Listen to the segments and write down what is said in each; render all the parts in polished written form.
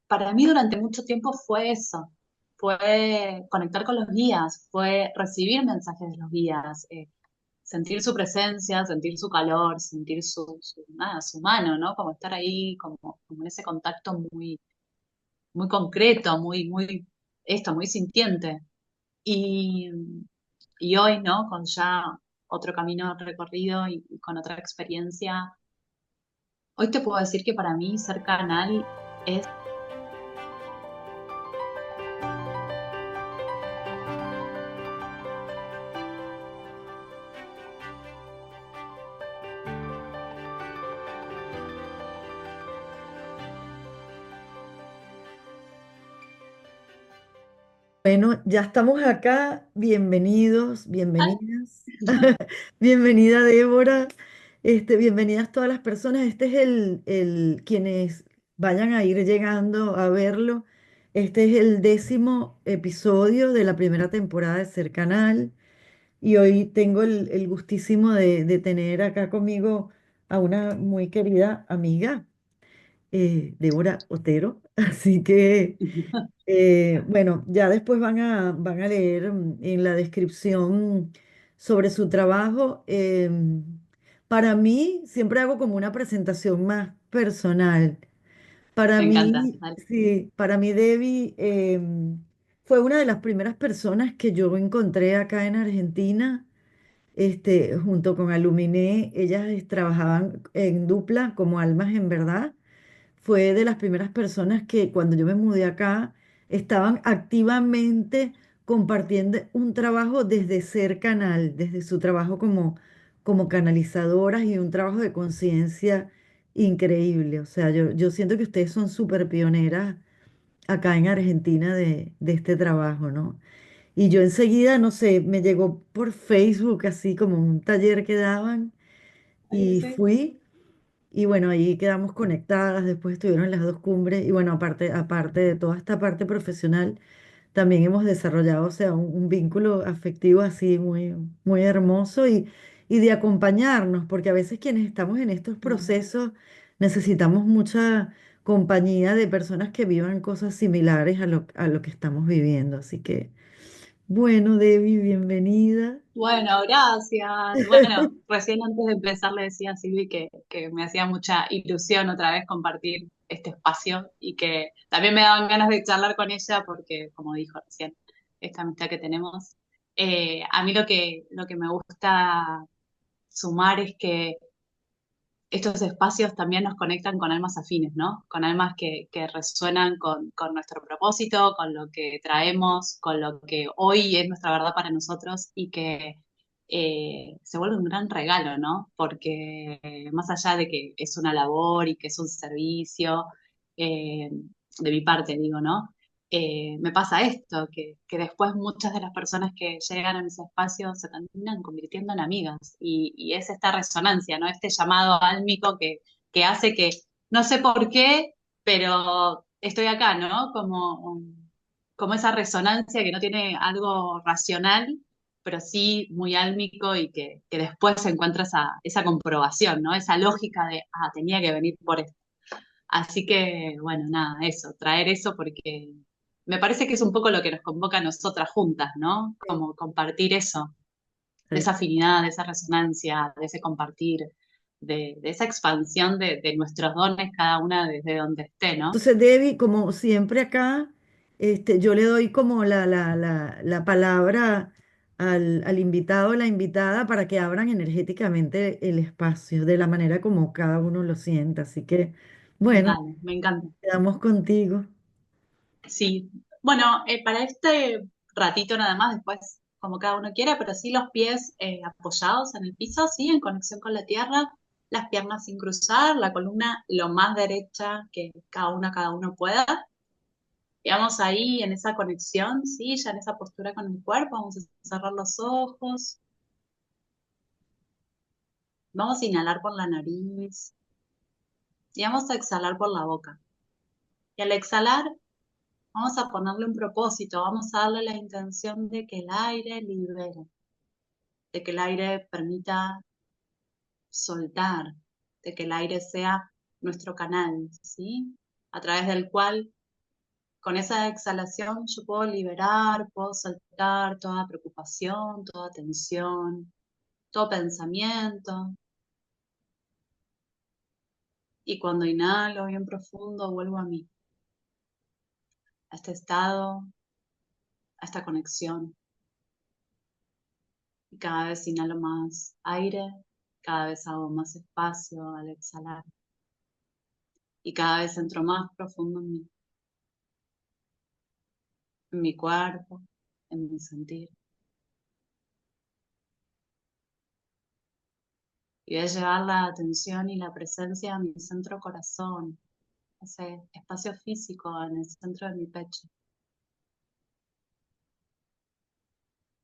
Para mí durante mucho tiempo fue eso, fue conectar con los guías, fue recibir mensajes de los guías, sentir su presencia, sentir su calor, sentir nada, su mano, ¿no? Como estar ahí, como en ese contacto muy, muy concreto, muy sintiente. Y, y hoy, ¿no? Con ya otro camino recorrido y con otra experiencia, hoy te puedo decir que para mí ser canal es. Bueno, ya estamos acá. Bienvenidos, bienvenidas. Bienvenida, Débora. Bienvenidas todas las personas. Este es quienes vayan a ir llegando a verlo. Este es el 10º episodio de la primera temporada de Ser Canal. Y hoy tengo el gustísimo de tener acá conmigo a una muy querida amiga, Débora Otero. Así que. Bueno, ya después van a leer en la descripción sobre su trabajo. Para mí, siempre hago como una presentación más personal. Para Me encanta. mí, sí, para mí Debbie fue una de las primeras personas que yo encontré acá en Argentina, junto con Aluminé. Ellas trabajaban en dupla como Almas en Verdad. Fue de las primeras personas que cuando yo me mudé acá estaban activamente compartiendo un trabajo desde Ser Canal, desde su trabajo como canalizadoras y un trabajo de conciencia increíble. O sea, yo siento que ustedes son súper pioneras acá en Argentina de este trabajo, ¿no? Y yo enseguida, no sé, me llegó por Facebook así como un taller que daban Sí, y sí. fui. Y bueno, ahí quedamos conectadas, después estuvieron las dos cumbres y bueno, aparte de toda esta parte profesional, también hemos desarrollado, o sea, un vínculo afectivo así muy, muy hermoso y de acompañarnos, porque a veces quienes estamos en estos procesos necesitamos mucha compañía de personas que vivan cosas similares a lo que estamos viviendo. Así que, bueno, Debbie, bienvenida. Bueno, gracias. Bueno, recién antes de empezar le decía a Silvi que me hacía mucha ilusión otra vez compartir este espacio y que también me daban ganas de charlar con ella porque, como dijo recién, esta amistad que tenemos. A mí lo que me gusta sumar es que estos espacios también nos conectan con almas afines, ¿no? Con almas que resuenan con nuestro propósito, con lo que traemos, con lo que hoy es nuestra verdad para nosotros y que se vuelve un gran regalo, ¿no? Porque más allá de que es una labor y que es un servicio, eh, de mi parte digo, ¿no? Me pasa esto, que después muchas de las personas que llegan a ese espacio se terminan convirtiendo en amigas y es esta resonancia, ¿no? Este llamado álmico que hace que, no sé por qué, pero estoy acá, ¿no? Como esa resonancia que no tiene algo racional, pero sí muy álmico y que después se encuentra esa comprobación, ¿no? Esa lógica de, tenía que venir por esto. Así que, bueno, nada, eso, traer eso porque me parece que es un poco lo que nos convoca a nosotras juntas, ¿no? Como compartir eso, de esa afinidad, de esa resonancia, de ese compartir, de esa expansión de nuestros dones, cada una desde donde esté, ¿no? Entonces, Debbie, como siempre acá, yo le doy como la palabra al invitado o la invitada para que abran energéticamente el espacio de la manera como cada uno lo sienta. Así que, bueno, Dale, me encanta. quedamos contigo. Sí, bueno, para este ratito nada más, después como cada uno quiera, pero sí los pies apoyados en el piso, sí, en conexión con la tierra, las piernas sin cruzar, la columna lo más derecha que cada uno pueda. Y vamos ahí en esa conexión, sí, ya en esa postura con el cuerpo, vamos a cerrar los ojos, vamos a inhalar por la nariz y vamos a exhalar por la boca. Y al exhalar, vamos a ponerle un propósito, vamos a darle la intención de que el aire libere, de que el aire permita soltar, de que el aire sea nuestro canal, ¿sí? a través del cual con esa exhalación yo puedo liberar, puedo soltar toda preocupación, toda tensión, todo pensamiento. Y cuando inhalo bien profundo, vuelvo a mí, a este estado, a esta conexión. Y cada vez inhalo más aire, cada vez hago más espacio al exhalar. Y cada vez entro más profundo en mi cuerpo, en mi sentir. Y voy a llevar la atención y la presencia a mi centro corazón, ese espacio físico en el centro de mi pecho.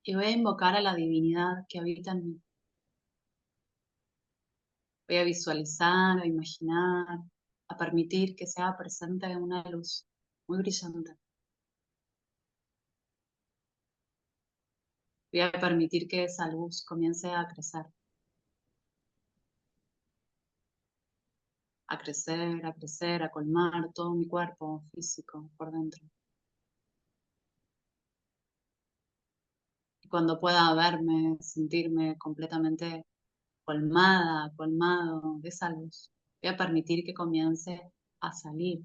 Y voy a invocar a la divinidad que habita en mí. Voy a visualizar, a imaginar, a permitir que sea presente una luz muy brillante. Voy a permitir que esa luz comience a crecer, a colmar todo mi cuerpo físico por dentro. Y cuando pueda verme, sentirme completamente colmada, colmado de esa luz, voy a permitir que comience a salir,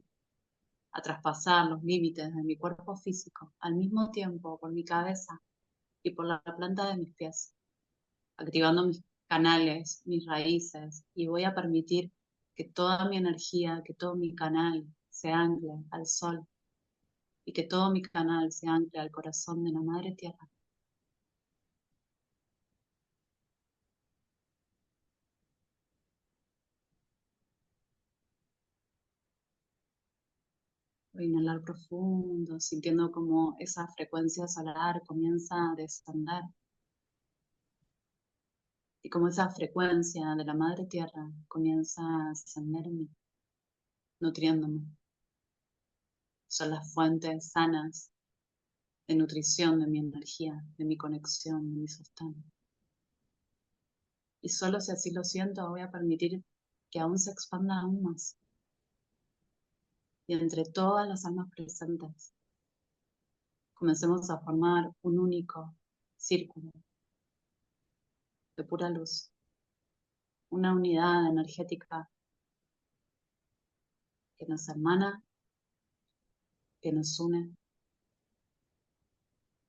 a traspasar los límites de mi cuerpo físico, al mismo tiempo por mi cabeza y por la planta de mis pies, activando mis canales, mis raíces, y voy a permitir que toda mi energía, que todo mi canal se ancle al sol y que todo mi canal se ancle al corazón de la Madre Tierra. Voy a inhalar profundo, sintiendo como esa frecuencia solar comienza a descender y como esa frecuencia de la Madre Tierra comienza a ascender en mí, nutriéndome. Son las fuentes sanas de nutrición de mi energía, de mi conexión, de mi sostén. Y solo si así lo siento, voy a permitir que aún se expanda aún más. Y entre todas las almas presentes, comencemos a formar un único círculo de pura luz, una unidad energética que nos hermana, que nos une,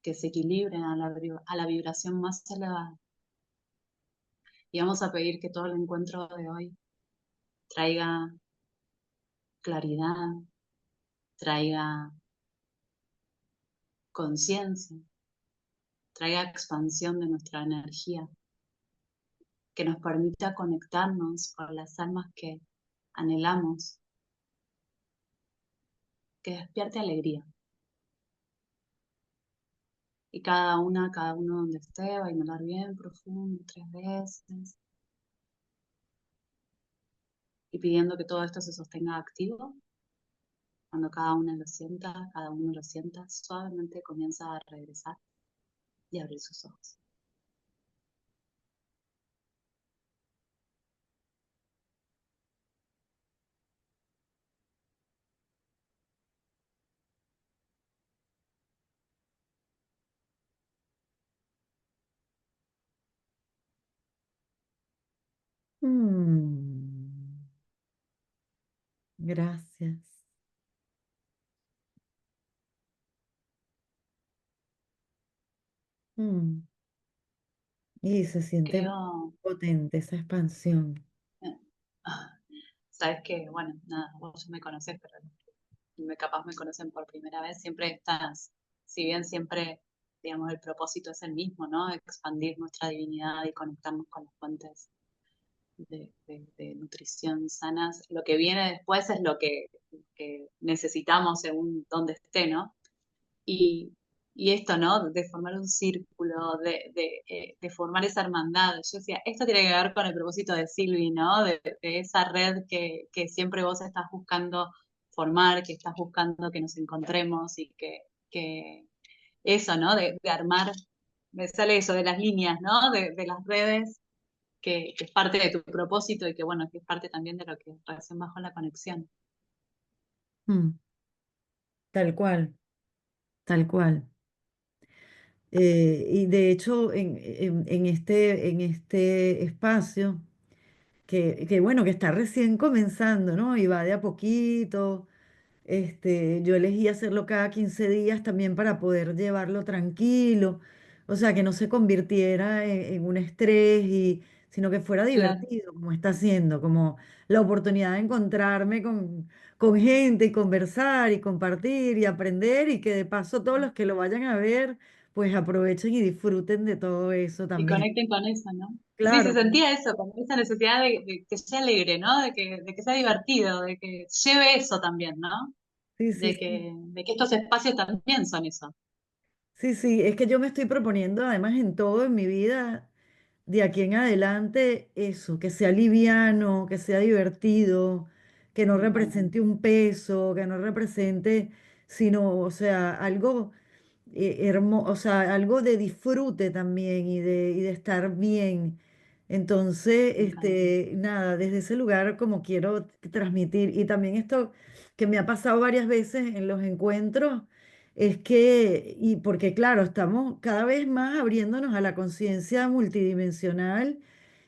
que se equilibre a la vibración más elevada. Y vamos a pedir que todo el encuentro de hoy traiga claridad, traiga conciencia, traiga expansión de nuestra energía, que nos permita conectarnos con las almas que anhelamos, que despierte alegría. Y cada uno donde esté, va a inhalar bien profundo 3 veces. Y pidiendo que todo esto se sostenga activo. Cuando cada uno lo sienta, suavemente comienza a regresar y abrir sus ojos. Mm, gracias. Mm, y se siente muy Creo, potente esa expansión. eh, sabes que, bueno, nada, vos ya me conocés, pero capaz me conocen por primera vez, siempre estás, si bien siempre, digamos, el propósito es el mismo, ¿no? Expandir nuestra divinidad y conectarnos con las fuentes de nutrición sanas. Lo que viene después es lo que necesitamos según donde esté, ¿no? Y, y esto, ¿no? De formar un círculo, de formar esa hermandad. Yo decía, esto tiene que ver con el propósito de Silvi, ¿no? De esa red que siempre vos estás buscando formar, que estás buscando que nos encontremos y que eso, ¿no? De armar, me sale eso, de las líneas, ¿no? De las redes, que es parte de tu propósito y que, bueno, que es parte también de lo que recién bajó la conexión. Mm, tal cual, tal cual. Y de hecho, en este espacio, que bueno, que está recién comenzando, ¿no? Y va de a poquito. Yo elegí hacerlo cada 15 días también para poder llevarlo tranquilo, o sea, que no se convirtiera en un estrés, sino que fuera Claro. divertido, como está haciendo, como la oportunidad de encontrarme con gente y conversar y compartir y aprender y que de paso todos los que lo vayan a ver, pues aprovechen y disfruten de todo eso Y también. conecten con eso, ¿no? Sí, se Claro, sentía eso, como esa necesidad de que sea alegre, ¿no? De que sea divertido, de que lleve eso también, ¿no? sí, sí, sí. De que estos espacios también son eso. Sí, sí, es que yo me estoy proponiendo además en todo en mi vida de aquí en adelante eso, que sea liviano, que sea divertido, que no Me encanta, represente un peso, que no represente, sino, o sea, algo o sea, algo de disfrute también y de estar bien. Entonces, me encanta. nada, desde ese lugar como quiero transmitir. Y también esto que me ha pasado varias veces en los encuentros, es que, y porque claro, estamos cada vez más abriéndonos a la conciencia multidimensional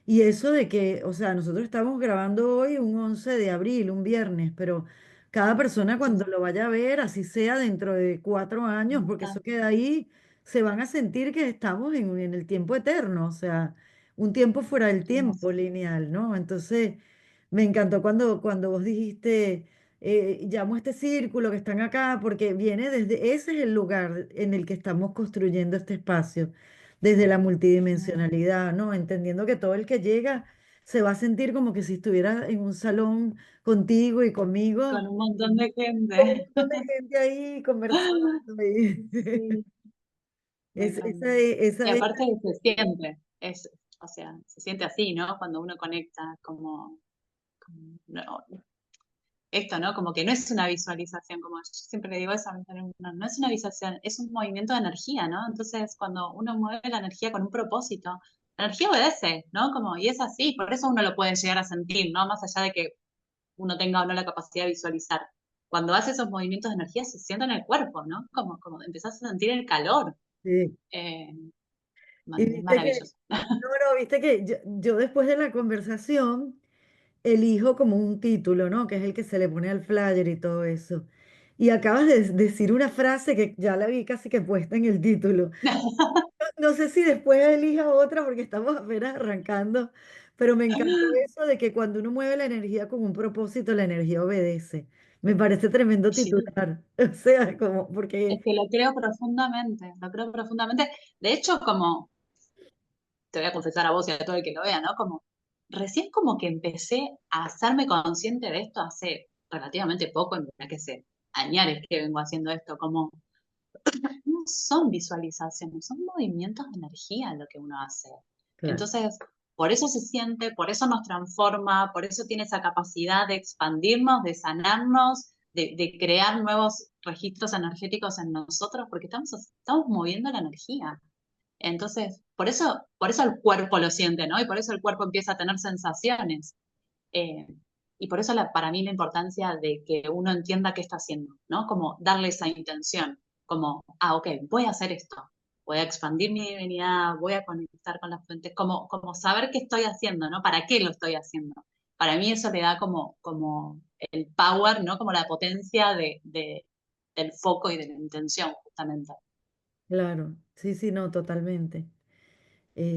y eso de que, o sea, nosotros estamos grabando hoy un 11 de abril, un viernes, pero cada persona Sí, cuando sí, lo vaya a ver, así sea dentro de 4 años, porque está. eso queda ahí, se van a sentir que estamos en el tiempo eterno, o sea, un tiempo fuera del Qué hermoso. tiempo lineal, ¿no? Entonces, me encantó cuando vos dijiste, llamo a este círculo que están acá, porque viene desde, ese es el lugar en el que estamos construyendo este espacio, desde la multidimensionalidad, ¿no? Entendiendo que todo el que llega se va a sentir como que si estuviera en un salón contigo y Con conmigo, un montón de con un gente. montón de gente ahí conversando. Sí, me encanta. Y Esa es, aparte se siente, o sea, se siente así, ¿no? Cuando uno conecta, no, esto, ¿no? Como que no es una visualización, como yo siempre le digo eso, no, no es una visualización, es un movimiento de energía, ¿no? Entonces, cuando uno mueve la energía con un propósito, la energía obedece, ¿no? Como, y es así, por eso uno lo puede llegar a sentir, ¿no? Más allá de que uno tenga o no la capacidad de visualizar. Cuando hace esos movimientos de energía se siente en el cuerpo, ¿no? Como empezás a sentir el calor. sí. Eh, Y es viste que, maravilloso. no, viste que yo después de la conversación elijo como un título, ¿no? Que es el que se le pone al flyer y todo eso. Y acabas de decir una frase que ya la vi casi que puesta en el título. No sé si después elija otra porque estamos apenas arrancando, pero me encantó eso de que cuando uno mueve la energía con un propósito, la energía obedece. Me parece tremendo Sí, titular. O sea, como, porque, es que lo creo profundamente, lo creo profundamente. De hecho, como te voy a confesar a vos y a todo el que lo vea, ¿no? Como recién como que empecé a hacerme consciente de esto hace relativamente poco, en verdad que sé, añares que vengo haciendo esto, como no son visualizaciones, son movimientos de energía lo que uno hace. claro, Entonces, por eso se siente, por eso nos transforma, por eso tiene esa capacidad de expandirnos, de sanarnos, de crear nuevos registros energéticos en nosotros, porque estamos moviendo la energía. Entonces, por eso el cuerpo lo siente, ¿no? Y por eso el cuerpo empieza a tener sensaciones. Eh, y por eso para mí la importancia de que uno entienda qué está haciendo, ¿no? Como darle esa intención, como, ok, voy a hacer esto, voy a expandir mi divinidad, voy a conectar con las fuentes, como saber qué estoy haciendo, ¿no? ¿Para qué lo estoy haciendo? Para mí eso le da como el power, ¿no? Como la potencia del foco y de la intención, justamente. claro. Sí, sí, no, totalmente.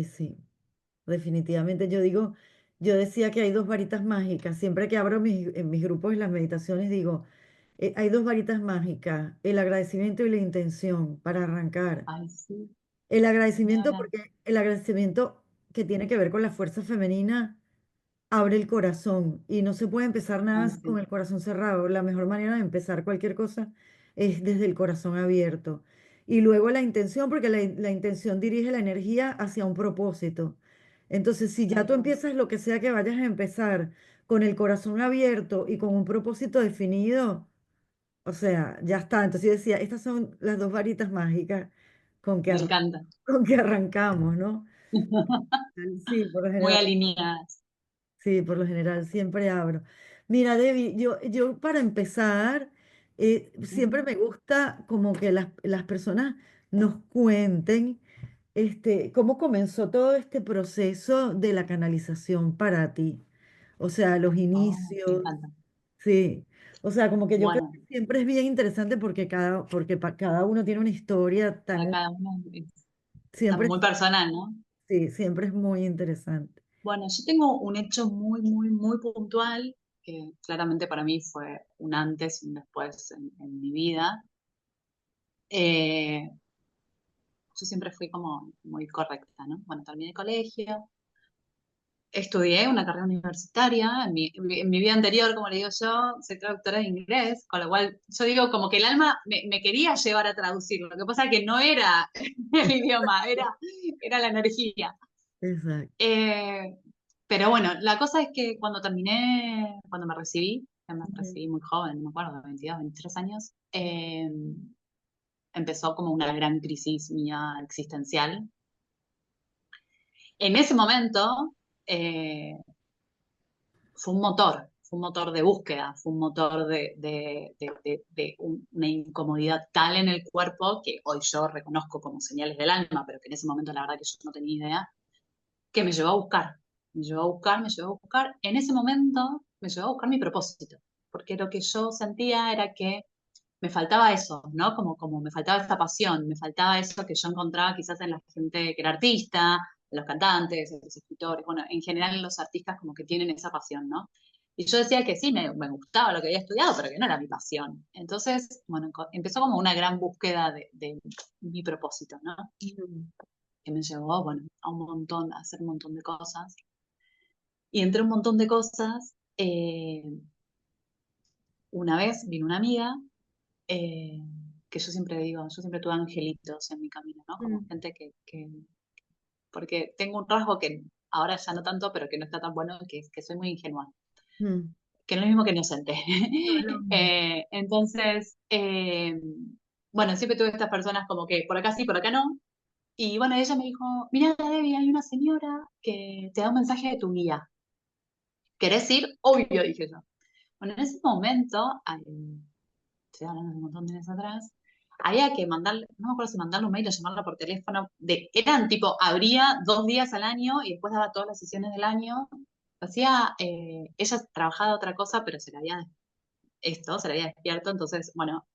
Sí, definitivamente. Yo decía que hay dos varitas mágicas. Siempre que abro en mis grupos y las meditaciones, digo, hay dos varitas mágicas, el agradecimiento y la intención para arrancar. Ay, sí, El ni agradecimiento, hablar. porque el agradecimiento que tiene que ver con la fuerza femenina abre el corazón y no se puede empezar nada Ay, así con sí, el corazón cerrado. La mejor manera de empezar cualquier cosa es desde el corazón abierto. Y luego la intención, porque la intención dirige la energía hacia un propósito. Entonces, si ya tal tú cual. empiezas lo que sea que vayas a empezar con el corazón abierto y con un propósito definido, o sea, ya está. Entonces yo decía, estas son las dos varitas mágicas con que, Me encanta. con que arrancamos, ¿no? Sí, por lo Muy general. alineadas. Sí, por lo general siempre abro. Mira, Debbie, yo para empezar, siempre me gusta como que las personas nos cuenten cómo comenzó todo este proceso de la canalización para ti. O sea, los Oh, me inicios, encanta. sí. O sea, como que yo creo Bueno, que siempre es bien interesante porque cada uno tiene una historia para tan, cada uno está siempre, muy personal, ¿no? sí, siempre es muy interesante. Bueno, yo tengo un hecho muy, muy, muy puntual que claramente para mí fue un antes y un después en mi vida. Eh, yo siempre fui como muy correcta, ¿no? Bueno, terminé el colegio, estudié una carrera universitaria, en mi vida anterior, como le digo yo, soy traductora de inglés, con lo cual yo digo como que el alma me quería llevar a traducir, lo que pasa es que no era el idioma, era la energía. Exacto. Eh, pero bueno, la cosa es que cuando me recibí, que me Ujú. recibí muy joven, no me acuerdo, 22, 23 años, empezó como una gran crisis mía existencial. En ese momento eh, fue un motor de búsqueda, fue un motor de una incomodidad tal en el cuerpo que hoy yo reconozco como señales del alma, pero que en ese momento la verdad que yo no tenía idea, que me llevó a buscar, me llevó a buscar, me llevó a buscar. En ese momento me llevó a buscar mi propósito, porque lo que yo sentía era que me faltaba eso, ¿no? Como me faltaba esta pasión, me faltaba eso que yo encontraba quizás en la gente que era artista, en los cantantes, en los escritores, bueno, en general en los artistas como que tienen esa pasión, ¿no? Y yo decía que sí, me gustaba lo que había estudiado, pero que no era mi pasión. Entonces, bueno, empezó como una gran búsqueda de mi propósito, ¿no? Ujú. Que me llevó, bueno, a un montón, a hacer un montón de cosas. Y entre un montón de cosas, una vez vino una amiga, eh, que yo siempre digo, yo siempre tuve angelitos en mi camino, ¿no? Como Mm, gente porque tengo un rasgo que ahora ya no tanto, pero que no está tan bueno, que es que soy muy ingenua, mm. que no es lo mismo que inocente. No es lo mismo. Entonces, bueno, siempre tuve estas personas como que por acá sí, por acá no. Y bueno, ella me dijo, mira, Debbie, hay una señora que te da un mensaje de tu guía. ¿Querés ir? Obvio, dije yo. Bueno, en ese momento, estoy hablando de un montón de años atrás, había que mandarle, no me acuerdo si mandarle un mail o llamarla por teléfono, eran tipo, abría 2 días al año y después daba todas las sesiones del año. Hacía, ella trabajaba de otra cosa, pero se le había despierto, entonces, bueno,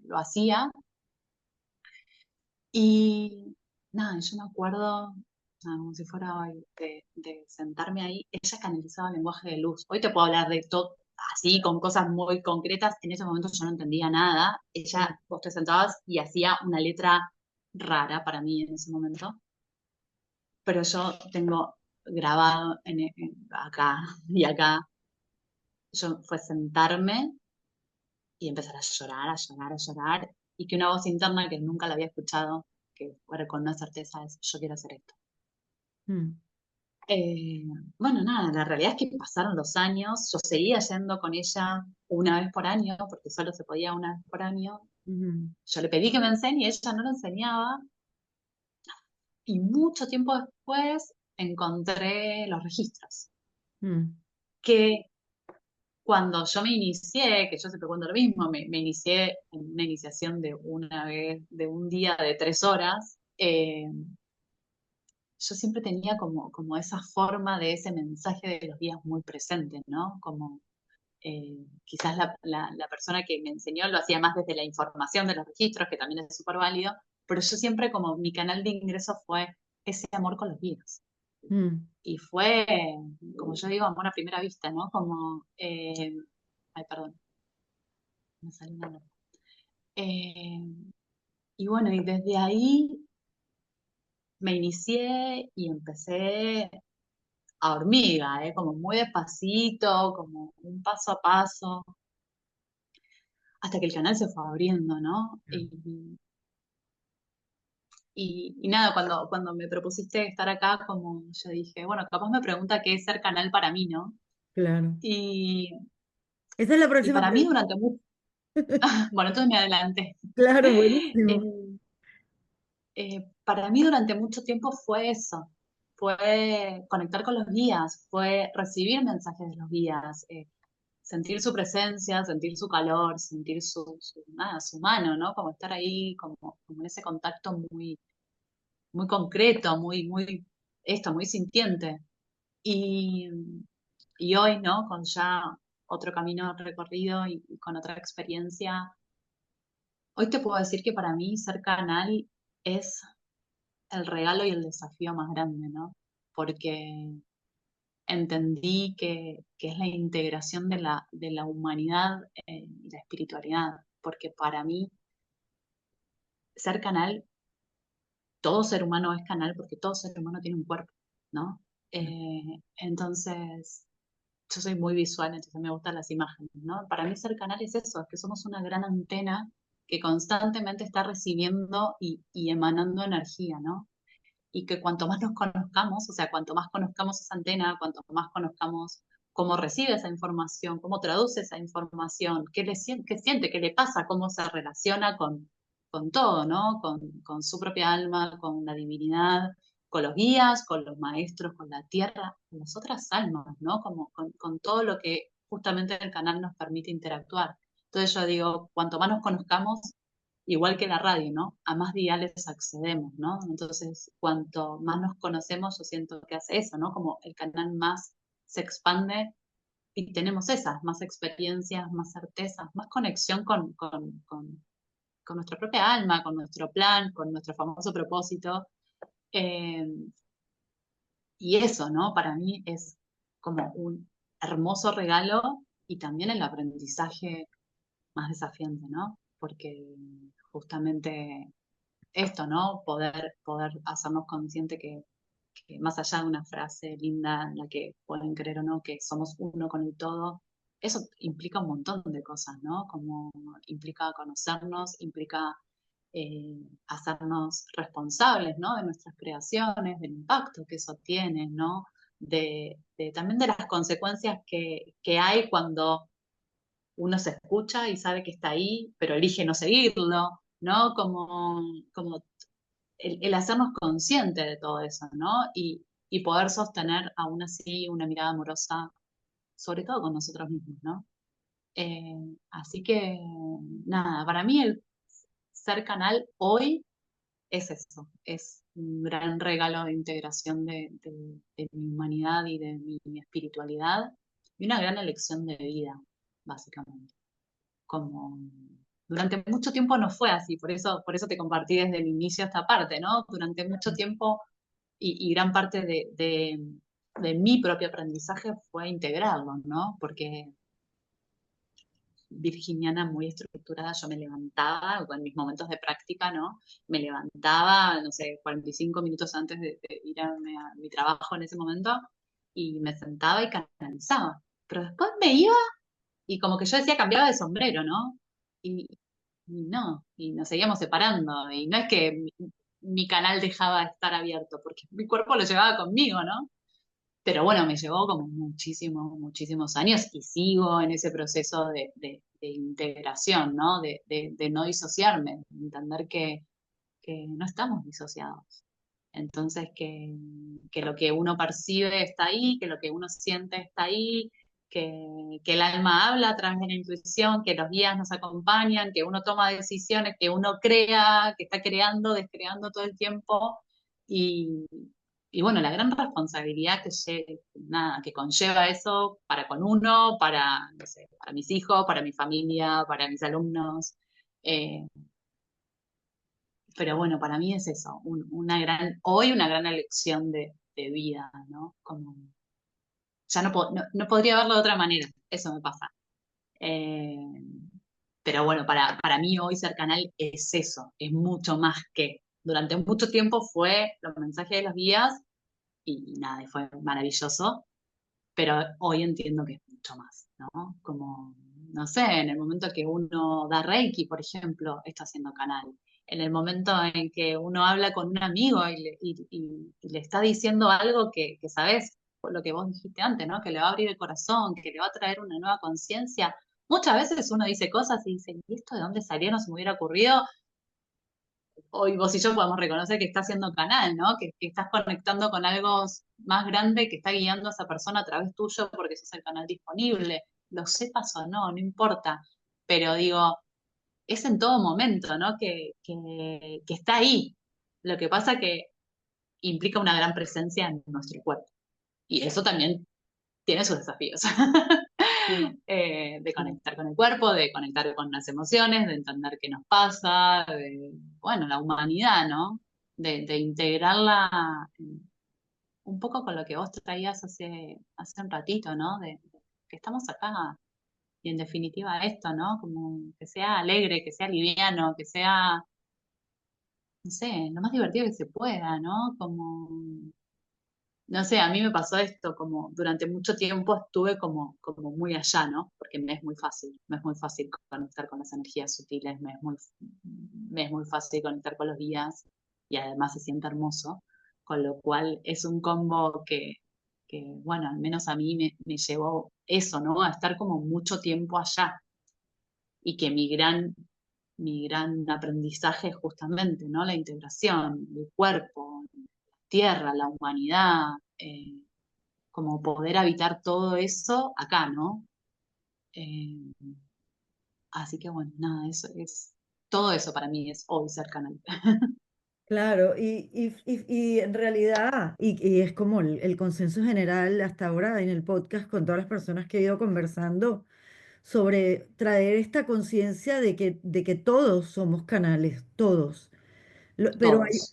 lo hacía. Y nada, yo me acuerdo, nada, como si fuera hoy, de sentarme ahí, ella canalizaba el lenguaje de luz. Hoy te puedo hablar de todo así, con cosas muy concretas. En ese momento yo no entendía nada. Mm, Ella, vos te sentabas y hacía una letra rara para mí en ese momento, pero yo tengo grabado acá y acá, yo fue sentarme y empezar a llorar, a llorar, a llorar, y que una voz interna que nunca la había escuchado, que fuera con una certeza, es, yo quiero hacer esto. mm, Eh, bueno, nada, la realidad es que pasaron los años, yo seguía yendo con ella una vez por año, porque solo se podía una vez por año. ujú, Yo le pedí que me enseñe, ella no lo enseñaba, y mucho tiempo después encontré los registros, mm, que cuando yo me inicié, que yo siempre cuento lo mismo, me inicié en una iniciación de una vez, de un día de 3 horas, yo siempre tenía como esa forma de ese mensaje de los días muy presente, ¿no? Como quizás la persona que me enseñó lo hacía más desde la información de los registros, que también es súper válido, pero yo siempre como mi canal de ingreso fue ese amor con los guías. mm. Y fue, como yo digo, amor a primera vista, ¿no? Como, ay, perdón, me salió una nota. Eh, y bueno, y desde ahí me inicié y empecé a hormiga, como muy despacito, como un paso a paso, hasta que el canal se fue abriendo, ¿no? Y nada, cuando me propusiste estar acá, como yo dije, bueno, capaz me pregunta qué es ser canal para mí, ¿no? Claro. Y, Esa es la y próxima para mí pregunta. durante mucho, bueno, entonces me adelanté. Claro, buenísimo. Para mí durante mucho tiempo fue eso, fue conectar con los guías, fue recibir mensajes de los guías, sentir su presencia, sentir su calor, sentir nada, su mano, ¿no? Como estar ahí, como en ese contacto muy, muy concreto, muy sintiente. Y, y hoy, ¿no? Con ya otro camino recorrido y con otra experiencia, hoy te puedo decir que para mí ser canal es el regalo y el desafío más grande, ¿no? Porque entendí que es la integración de la humanidad y la espiritualidad, porque para mí ser canal, todo ser humano es canal porque todo ser humano tiene un cuerpo, ¿no? Entonces, yo soy muy visual, entonces me gustan las imágenes, ¿no? Para mí ser canal es eso, es que somos una gran antena que constantemente está recibiendo y emanando energía, ¿no? Y que cuanto más nos conozcamos, o sea, cuanto más conozcamos esa antena, cuanto más conozcamos cómo recibe esa información, cómo traduce esa información, qué siente, qué le pasa, cómo se relaciona con todo, ¿no? Con su propia alma, con la divinidad, con los guías, con los maestros, con la tierra, con las otras almas, ¿no? Como con todo lo que justamente el canal nos permite interactuar. Entonces yo digo, cuanto más nos conozcamos, igual que la radio, ¿no? A más diales accedemos, ¿no? Entonces, cuanto más nos conocemos, yo siento que hace eso, ¿no? Como el canal más se expande y tenemos esas, más experiencias, más certezas, más conexión con nuestra propia alma, con nuestro plan, con nuestro famoso propósito. Eh, y eso, ¿no? Para mí es como un hermoso regalo y también el aprendizaje más desafiante, ¿no? Porque justamente esto, ¿no? Poder hacernos consciente que más allá de una frase linda en la que pueden creer o no que somos uno con el todo, eso implica un montón de cosas, ¿no? Como implica conocernos, implica hacernos responsables, ¿no? De nuestras creaciones, del impacto que eso tiene, ¿no? También de las consecuencias que hay cuando uno se escucha y sabe que está ahí, pero elige no seguirlo, ¿no? Como el hacernos conscientes de todo eso, ¿no? Y poder sostener aún así una mirada amorosa, sobre todo con nosotros mismos, ¿no? Así que, nada, para mí el ser canal hoy es eso, es un gran regalo de integración de mi humanidad y de mi espiritualidad y una gran elección de vida, básicamente. Como durante mucho tiempo no fue así, por eso te compartí desde el inicio esta parte, ¿no? Durante mucho tiempo y gran parte de mi propio aprendizaje fue integrarlo, ¿no? Porque virginiana muy estructurada, yo me levantaba, o en mis momentos de práctica, ¿no? Me levantaba, no sé, 45 minutos antes de irme a mi trabajo en ese momento y me sentaba y canalizaba. Pero después me iba y como que yo decía cambiaba de sombrero, ¿no? Y, y no, y nos seguíamos separando. Y no es que mi canal dejaba de estar abierto, porque mi cuerpo lo llevaba conmigo, ¿no? Pero bueno, me llevó como muchísimos años y sigo en ese proceso de integración, ¿no? De no disociarme, de entender que no estamos disociados. Entonces, que lo que uno percibe está ahí, que lo que uno siente está ahí, que el alma habla a través de la intuición, que los guías nos acompañan, que uno toma decisiones, que uno crea, que está creando, descreando todo el tiempo. Y, y bueno, la gran responsabilidad nada, que conlleva eso para con uno, para, no sé, para mis hijos, para mi familia, para mis alumnos. Eh, pero bueno, para mí es eso, hoy una gran elección de vida, ¿no? Como, ya no podría verlo de otra manera, eso me pasa. Eh, pero bueno, para mí hoy ser canal es eso, es mucho más que. Durante mucho tiempo fue los mensajes de los guías y nada, y fue maravilloso, pero hoy entiendo que es mucho más, ¿no? Como, no sé, en el momento que uno da Reiki, por ejemplo, está haciendo canal. En el momento en que uno habla con un amigo y le está diciendo algo que sabes, lo que vos dijiste antes, ¿no? Que le va a abrir el corazón, que le va a traer una nueva conciencia. Muchas veces uno dice cosas y dice, ¿y esto de dónde salió? No se me hubiera ocurrido. Hoy vos y yo podemos reconocer que está haciendo canal, ¿no? Que estás conectando con algo más grande que está guiando a esa persona a través tuyo porque sos el canal disponible. lo sepas o no, no importa, pero digo, es en todo momento, ¿no? Que está ahí. Lo que pasa que implica una gran presencia en nuestro cuerpo. Y eso también tiene sus desafíos. Sí, De sí. conectar con el cuerpo, de conectar con las emociones, de entender qué nos pasa, bueno, la humanidad, ¿no? De integrarla un poco con lo que vos traías hace un ratito, ¿no? De que estamos acá y en definitiva esto, ¿no? Como que sea alegre, que sea liviano, que sea, no sé, lo más divertido que se pueda, ¿no? Como no sé, a mí me pasó esto, como durante mucho tiempo estuve como muy allá, ¿no? Porque me es muy fácil conectar con las energías sutiles, me es muy fácil conectar con los guías y además se siente hermoso, con lo cual es un combo bueno, al menos a mí me llevó eso, ¿no? A estar como mucho tiempo allá y que mi gran aprendizaje es justamente, ¿no? La integración, el cuerpo, la tierra, la humanidad. Como poder habitar todo eso acá, ¿no? Eh, Así que bueno, nada, todo eso para mí es hoy ser canal. Claro, y en realidad, y es como el consenso general hasta ahora en el podcast con todas las personas que he ido conversando sobre traer esta conciencia de que todos somos canales, todos. Todos.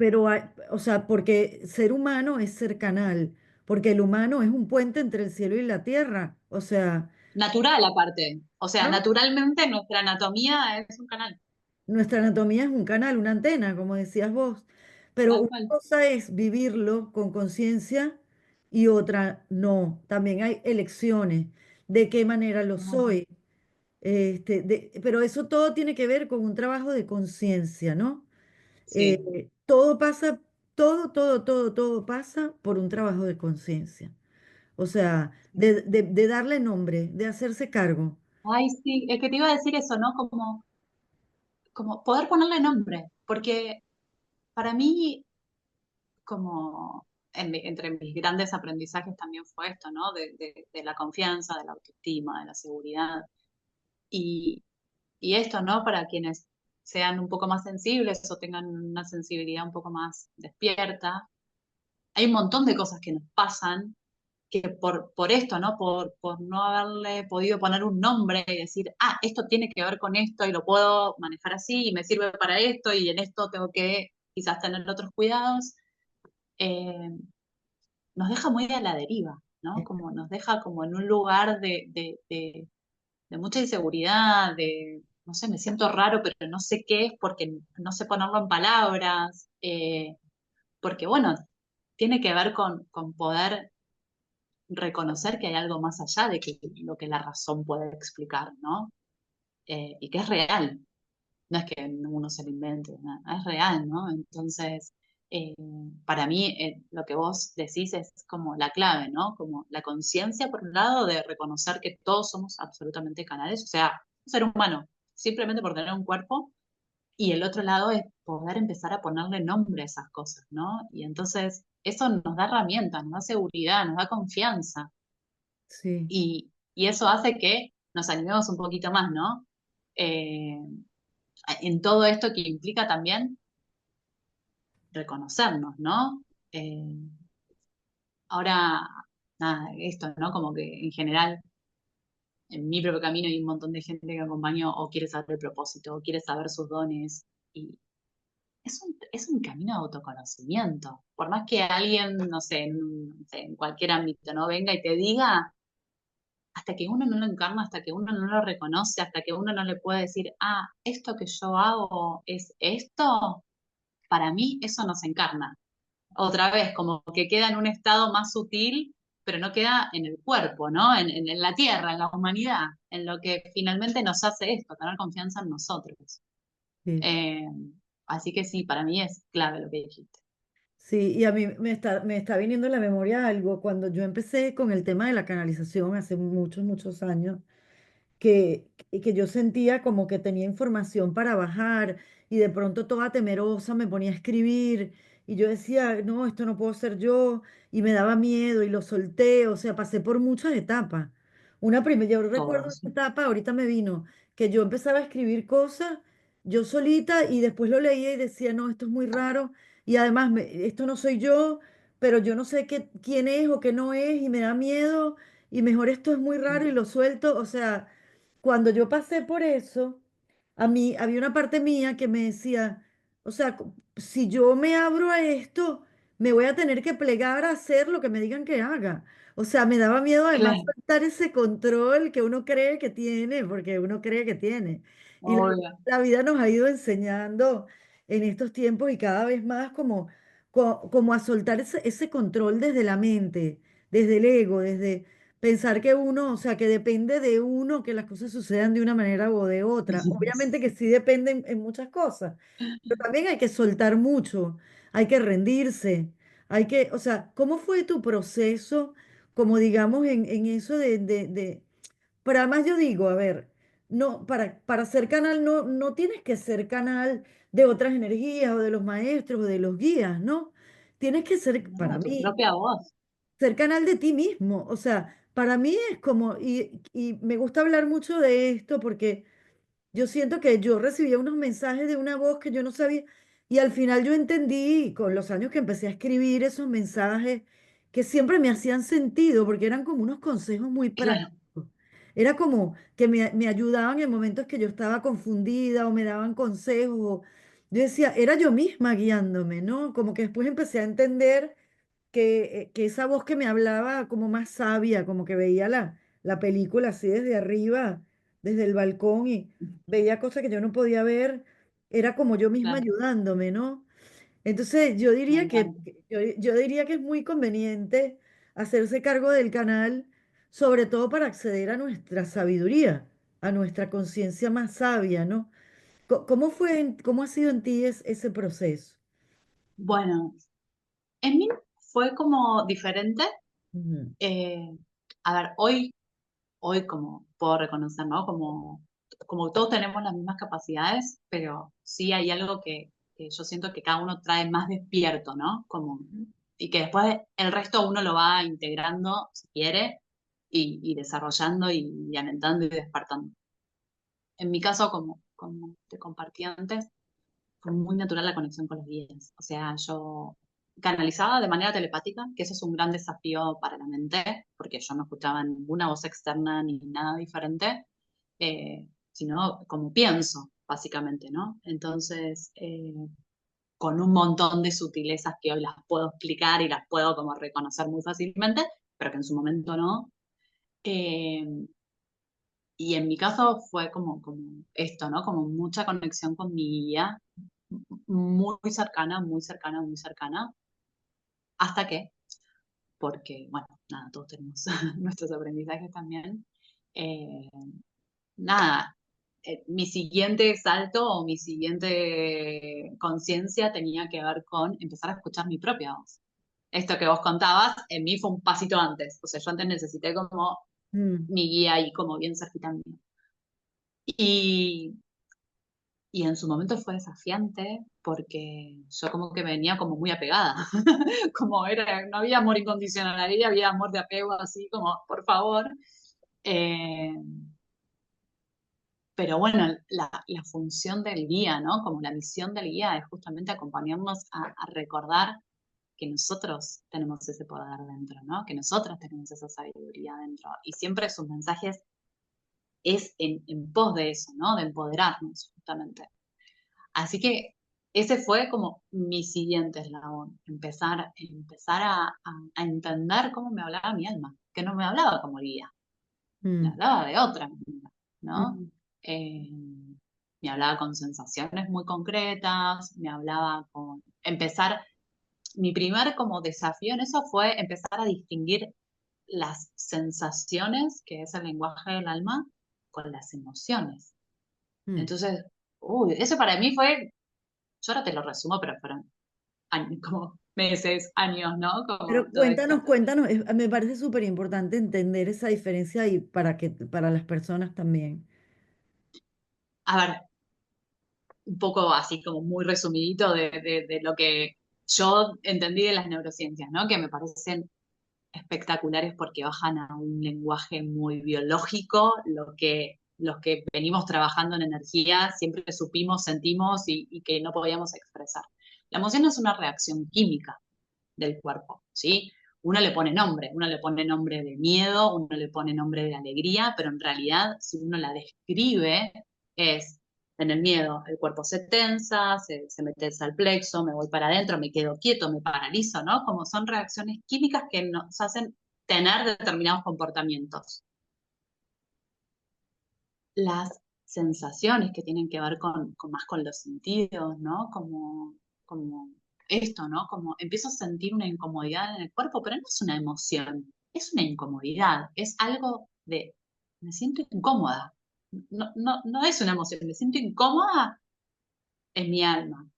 O sea, porque ser humano es ser canal, porque el humano es un puente entre el cielo y la tierra, o sea, Natural aparte. O sea, ¿no? naturalmente nuestra anatomía es un canal. Nuestra anatomía es un canal, una antena, como decías vos, pero Tal una cual. cosa es vivirlo con conciencia y otra no. También hay elecciones, de qué manera lo Ujú. soy. Pero eso todo tiene que ver con un trabajo de conciencia, ¿no? Sí, Todo pasa, todo pasa por un trabajo de conciencia. O sea, sí. de darle nombre, de hacerse cargo. Ay, sí, es que te iba a decir eso, ¿no? Como poder ponerle nombre, porque para mí, como entre mis grandes aprendizajes también fue esto, ¿no? De la confianza, de la autoestima, de la seguridad. Y, y esto, ¿no? Para quienes sean un poco más sensibles o tengan una sensibilidad un poco más despierta, hay un montón de cosas que nos pasan que por esto, ¿no? Por no haberle podido poner un nombre y decir, ah, esto tiene que ver con esto y lo puedo manejar así y me sirve para esto y en esto tengo que quizás tener otros cuidados, eh, nos deja muy a la deriva, ¿no? Como nos deja como en un lugar de mucha inseguridad, no sé, me siento raro, pero no sé qué es porque no sé ponerlo en palabras, porque bueno, tiene que ver con poder reconocer que hay algo más allá de que lo que la razón puede explicar, ¿no? Y que es real, no es que uno se lo invente, ¿no? Es real, ¿no? Entonces, eh, para mí, lo que vos decís es como la clave, ¿no? Como la conciencia, por un lado, de reconocer que todos somos absolutamente canales, o sea, un ser humano, simplemente por tener un cuerpo, y el otro lado es poder empezar a ponerle nombre a esas cosas, ¿no? Y entonces, eso nos da herramientas, nos da seguridad, nos da confianza, Sí, y eso hace que nos animemos un poquito más, ¿no? Eh, en todo esto que implica también reconocernos, ¿no? Eh, Ahora, nada, esto, ¿no? Como que en general, en mi propio camino hay un montón de gente que acompaño o quiere saber el propósito, o quiere saber sus dones, y es un camino de autoconocimiento. Por más que alguien, no sé, en cualquier ámbito, ¿no? Venga y te diga, hasta que uno no lo encarna, hasta que uno no lo reconoce, hasta que uno no le puede decir, ah, esto que yo hago es esto, para mí eso no se encarna. Otra vez, como que queda en un estado más sutil, pero no queda en el cuerpo, ¿no? En la tierra, en la humanidad, en lo que finalmente nos hace esto, tener confianza en nosotros. sí. Eh, Así que sí, para mí es clave lo que dijiste. Sí, y a mí me está viniendo a la memoria algo, cuando yo empecé con el tema de la canalización hace muchos años, que yo sentía como que tenía información para bajar y de pronto toda temerosa me ponía a escribir y yo decía, no, esto no puedo ser yo y me daba miedo y lo solté, o sea, pasé por muchas etapas. Yo recuerdo todos. esta etapa, ahorita me vino, que yo empezaba a escribir cosas yo solita y después lo leía y decía, no, esto es muy raro y además esto no soy yo, pero yo no sé quién es o qué no es y me da miedo y mejor esto es muy raro y lo suelto. O sea, cuando yo pasé por eso, a mí había una parte mía que me decía, o sea, si yo me abro a esto, me voy a tener que plegar a hacer lo que me digan que haga. O sea, me daba miedo además Claro, soltar ese control que uno cree que tiene, porque uno cree que tiene. Y obvio. la vida nos ha ido enseñando en estos tiempos y cada vez más como a soltar ese control desde la mente, desde el ego, desde pensar que uno, o sea, que depende de uno que las cosas sucedan de una manera o de otra. Obviamente que sí dependen en muchas cosas, pero también hay que soltar mucho, hay que rendirse, o sea, ¿cómo fue tu proceso, como digamos, en eso pero además yo digo, a ver, no, para ser canal no tienes que ser canal de otras energías o de los maestros o de los guías, ¿no? Tienes que ser, para No, tu mí, propia voz. ser canal de ti mismo. O sea, para mí es como, y me gusta hablar mucho de esto porque yo siento que yo recibía unos mensajes de una voz que yo no sabía y al final yo entendí con los años que empecé a escribir esos mensajes que siempre me hacían sentido porque eran como unos consejos muy prácticos. Claro, Era como que me ayudaban en momentos que yo estaba confundida o me daban consejos. Yo decía, era yo misma guiándome, ¿no? Como que después empecé a entender que esa voz que me hablaba como más sabia, como que veía la película así desde arriba, desde el balcón y veía cosas que yo no podía ver, era como yo misma claro, ayudándome, ¿no? Entonces me que encanta. yo diría que es muy conveniente hacerse cargo del canal, sobre todo para acceder a nuestra sabiduría, a nuestra conciencia más sabia, ¿no? ¿Cómo cómo ha sido en ti ese proceso? Bueno, en mí fue como diferente. Ujú, Eh, a ver, hoy como puedo reconocer, ¿no? Como todos tenemos las mismas capacidades, pero sí hay algo que yo siento que cada uno trae más despierto, ¿no? Y que después el resto uno lo va integrando, si quiere, y desarrollando y alentando y despertando. En mi caso, como te compartí antes, fue muy natural la conexión con los guías. O sea, yo canalizaba de manera telepática, que eso es un gran desafío para la mente, porque yo no escuchaba ninguna voz externa ni nada diferente, sino como pienso, básicamente, ¿no? Entonces, con un montón de sutilezas que hoy las puedo explicar y las puedo como reconocer muy fácilmente, pero que en su momento no. Eh, y en mi caso fue como esto, ¿no? Como mucha conexión con mi guía, muy cercana, muy cercana, muy cercana, hasta que, porque, bueno, nada, todos tenemos nuestros aprendizajes también. eh, Nada, mi siguiente salto o mi siguiente conciencia tenía que ver con empezar a escuchar mi propia voz. Esto que vos contabas, en mí fue un pasito antes. O sea, yo antes necesité como mm, mi guía ahí como bien cerquita mío. Y, y en su momento fue desafiante porque yo como que venía como muy apegada. Como era, no había amor incondicional, ahí había amor de apego así como, por favor. Eh, pero bueno, la función del guía, ¿no? Como la misión del guía es justamente acompañarnos a recordar que nosotros tenemos ese poder dentro, ¿no? Que nosotras tenemos esa sabiduría dentro. Y siempre sus mensajes es en pos de eso, ¿no? De empoderarnos, justamente. Así que ese fue como mi siguiente eslabón, empezar a entender cómo me hablaba mi alma, que no me hablaba como guía, me mm, hablaba de otra manera, ¿no? mm, Eh, Me hablaba con sensaciones muy concretas, me hablaba con... Empezar, mi primer como desafío en eso fue empezar a distinguir las sensaciones, que es el lenguaje del alma, con las emociones. mm. Entonces, uy, eso para mí fue, yo ahora te lo resumo, pero fueron años, como meses, años, ¿no? Como Pero todo esto. cuéntanos, me parece súper importante entender esa diferencia y para las personas también. A ver, un poco así como muy resumidito de lo que yo entendí de las neurociencias, ¿no? Que me parecen espectaculares porque bajan a un lenguaje muy biológico, los que venimos trabajando en energía siempre supimos, sentimos y que no podíamos expresar. La emoción es una reacción química del cuerpo, ¿sí? Uno le pone nombre de miedo, uno le pone nombre de alegría, pero en realidad, si uno la describe, es en el miedo, el cuerpo se tensa, se me tensa el plexo, me voy para adentro, me quedo quieto, me paralizo, ¿no? Como son reacciones químicas que nos hacen tener determinados comportamientos. Las sensaciones que tienen que ver más con los sentidos, ¿no? Como esto, ¿no? Como empiezo a sentir una incomodidad en el cuerpo, pero no es una emoción, es una incomodidad, es algo de, me siento incómoda. No es una emoción, me siento incómoda en mi alma.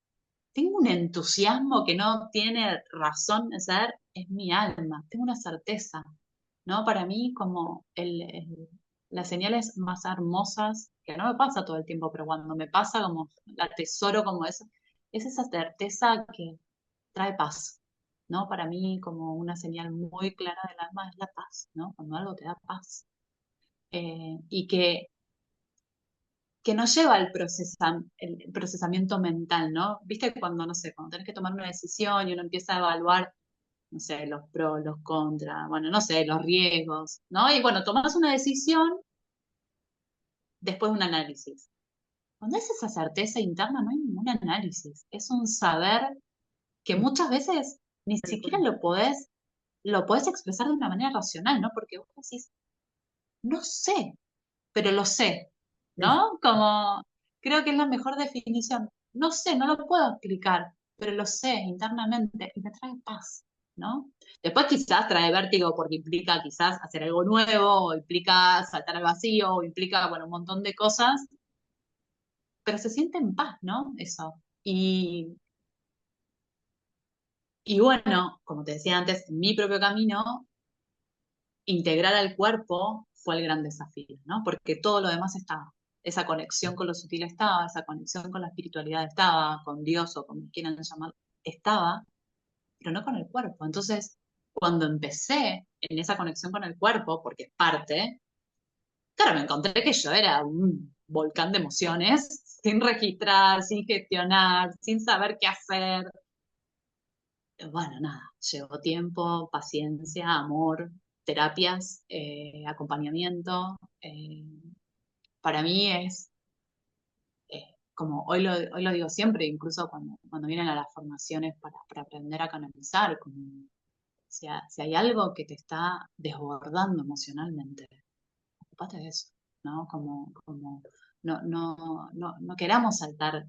Tengo un entusiasmo que no tiene razón de ser, es mi alma, tengo una certeza, ¿no? Para mí, como las señales más hermosas, que no me pasa todo el tiempo, pero cuando me pasa, como la atesoro como eso, es esa certeza que trae paz, ¿no? Para mí, como una señal muy clara del alma es la paz, ¿no? Cuando algo te da paz. Y que no lleva el procesamiento mental, ¿no? Viste cuando, no sé, cuando tenés que tomar una decisión y uno empieza a evaluar, no sé, los pros, los contras, bueno, no sé, los riesgos, ¿no? Y bueno, tomás una decisión después de un análisis. Cuando es esa certeza interna no hay ningún análisis, es un saber que muchas veces ni Tal siquiera cual. lo podés expresar de una manera racional, ¿no? Porque vos decís, no sé, pero lo sé, Es- ¿no? Como creo que es la mejor definición. No sé, no lo puedo explicar, pero lo sé internamente y me trae paz, ¿no? Después quizás trae vértigo porque implica quizás hacer algo nuevo, o implica saltar al vacío, o implica, bueno, un montón de cosas, pero se siente en paz, ¿no? Eso. Y bueno, como te decía antes, en mi propio camino, integrar al cuerpo fue el gran desafío, ¿no? Porque todo lo demás estaba. Esa conexión con lo sutil estaba, esa conexión con la espiritualidad estaba, con Dios o como quieran llamar, estaba, pero no con el cuerpo. Entonces, cuando empecé en esa conexión con el cuerpo, porque es parte, claro, me encontré que yo era un volcán de emociones, sin registrar, sin gestionar, sin saber qué hacer. Bueno, nada, llevó tiempo, paciencia, amor, terapias, acompañamiento. Para mí es como hoy lo digo siempre, incluso cuando vienen a las formaciones para aprender a canalizar, como si hay algo que te está desbordando emocionalmente, ocupate de eso, ¿no? Como no queramos saltar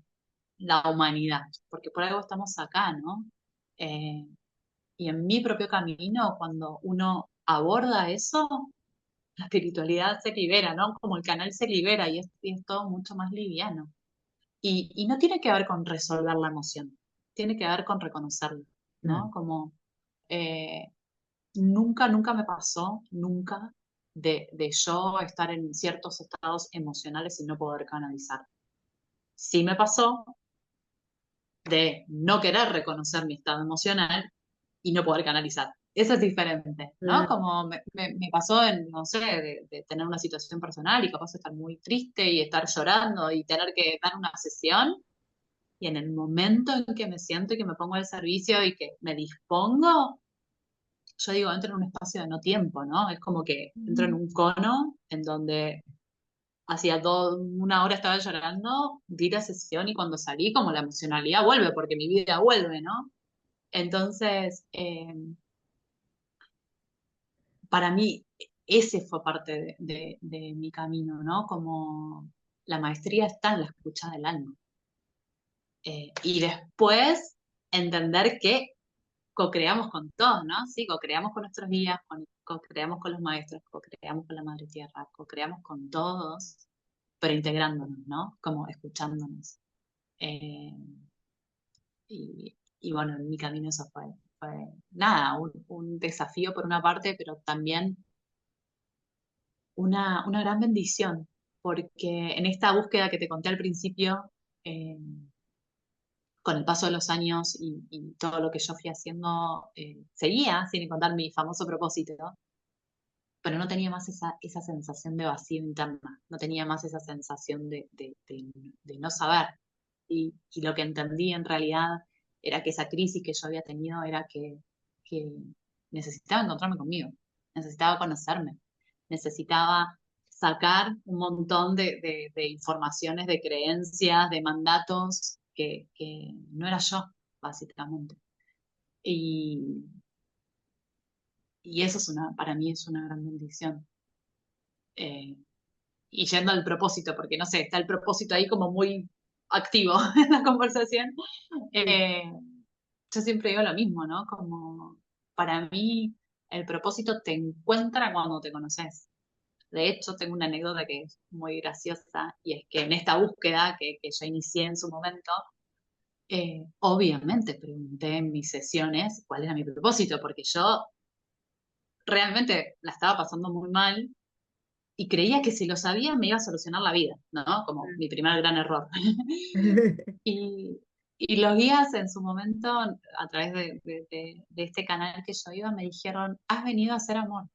la humanidad, porque por algo estamos acá, ¿no? Eh, Y en mi propio camino, cuando uno aborda eso, la espiritualidad se libera, ¿no? Como el canal se libera y es todo mucho más liviano. Y no tiene que ver con resolver la emoción, tiene que ver con reconocerla, Claro. ¿no? Como eh, nunca me pasó, nunca, de yo estar en ciertos estados emocionales y no poder canalizar. Sí me pasó de no querer reconocer mi estado emocional y no poder canalizar. Eso es diferente, ¿no? Claro. Como me pasó en, no sé, de tener una situación personal y capaz de estar muy triste y estar llorando y tener que dar una sesión. Y en el momento en que me siento y que me pongo al servicio y que me dispongo, yo digo, entro en un espacio de no tiempo, ¿no? Es como que entro en un cono en donde hacía una hora estaba llorando, di la sesión y cuando salí, como la emocionalidad vuelve, porque mi vida vuelve, ¿no? Entonces, para mí ese fue parte de mi camino, ¿no? Como la maestría está en la escucha del alma. Y después entender que co-creamos con todos, ¿no? Sí, co-creamos con nuestros guías, co-creamos con los maestros, co-creamos con la Madre Tierra, co-creamos con todos, pero integrándonos, ¿no? Como escuchándonos. Eh, y bueno, en mi camino eso fue nada, un desafío por una parte, pero también una gran bendición, porque en esta búsqueda que te conté al principio, eh, con el paso de los años y todo lo que yo fui haciendo, seguía, sin contar mi famoso propósito, pero no tenía más esa sensación de vacío interna, no tenía más esa sensación de no saber. Y lo que entendí en realidad era que esa crisis que yo había tenido era que necesitaba encontrarme conmigo, necesitaba conocerme, necesitaba sacar un montón de informaciones, de creencias, de mandatos que no era yo, básicamente. Y, y eso para mí es una gran bendición. Eh, y yendo al propósito, porque no sé, está el propósito ahí como muy activo en la conversación. Sí. Eh, yo siempre digo lo mismo, ¿no? Como para mí el propósito te encuentra cuando te conoces. De hecho, tengo una anécdota que es muy graciosa y es que en esta búsqueda que yo inicié en su momento, obviamente pregunté en mis sesiones cuál era mi propósito, porque yo realmente la estaba pasando muy mal y creía que si lo sabía me iba a solucionar la vida, ¿no? Como mi primer gran error. Y, y los guías en su momento, a través de este canal que yo iba, me dijeron, has venido a hacer amor.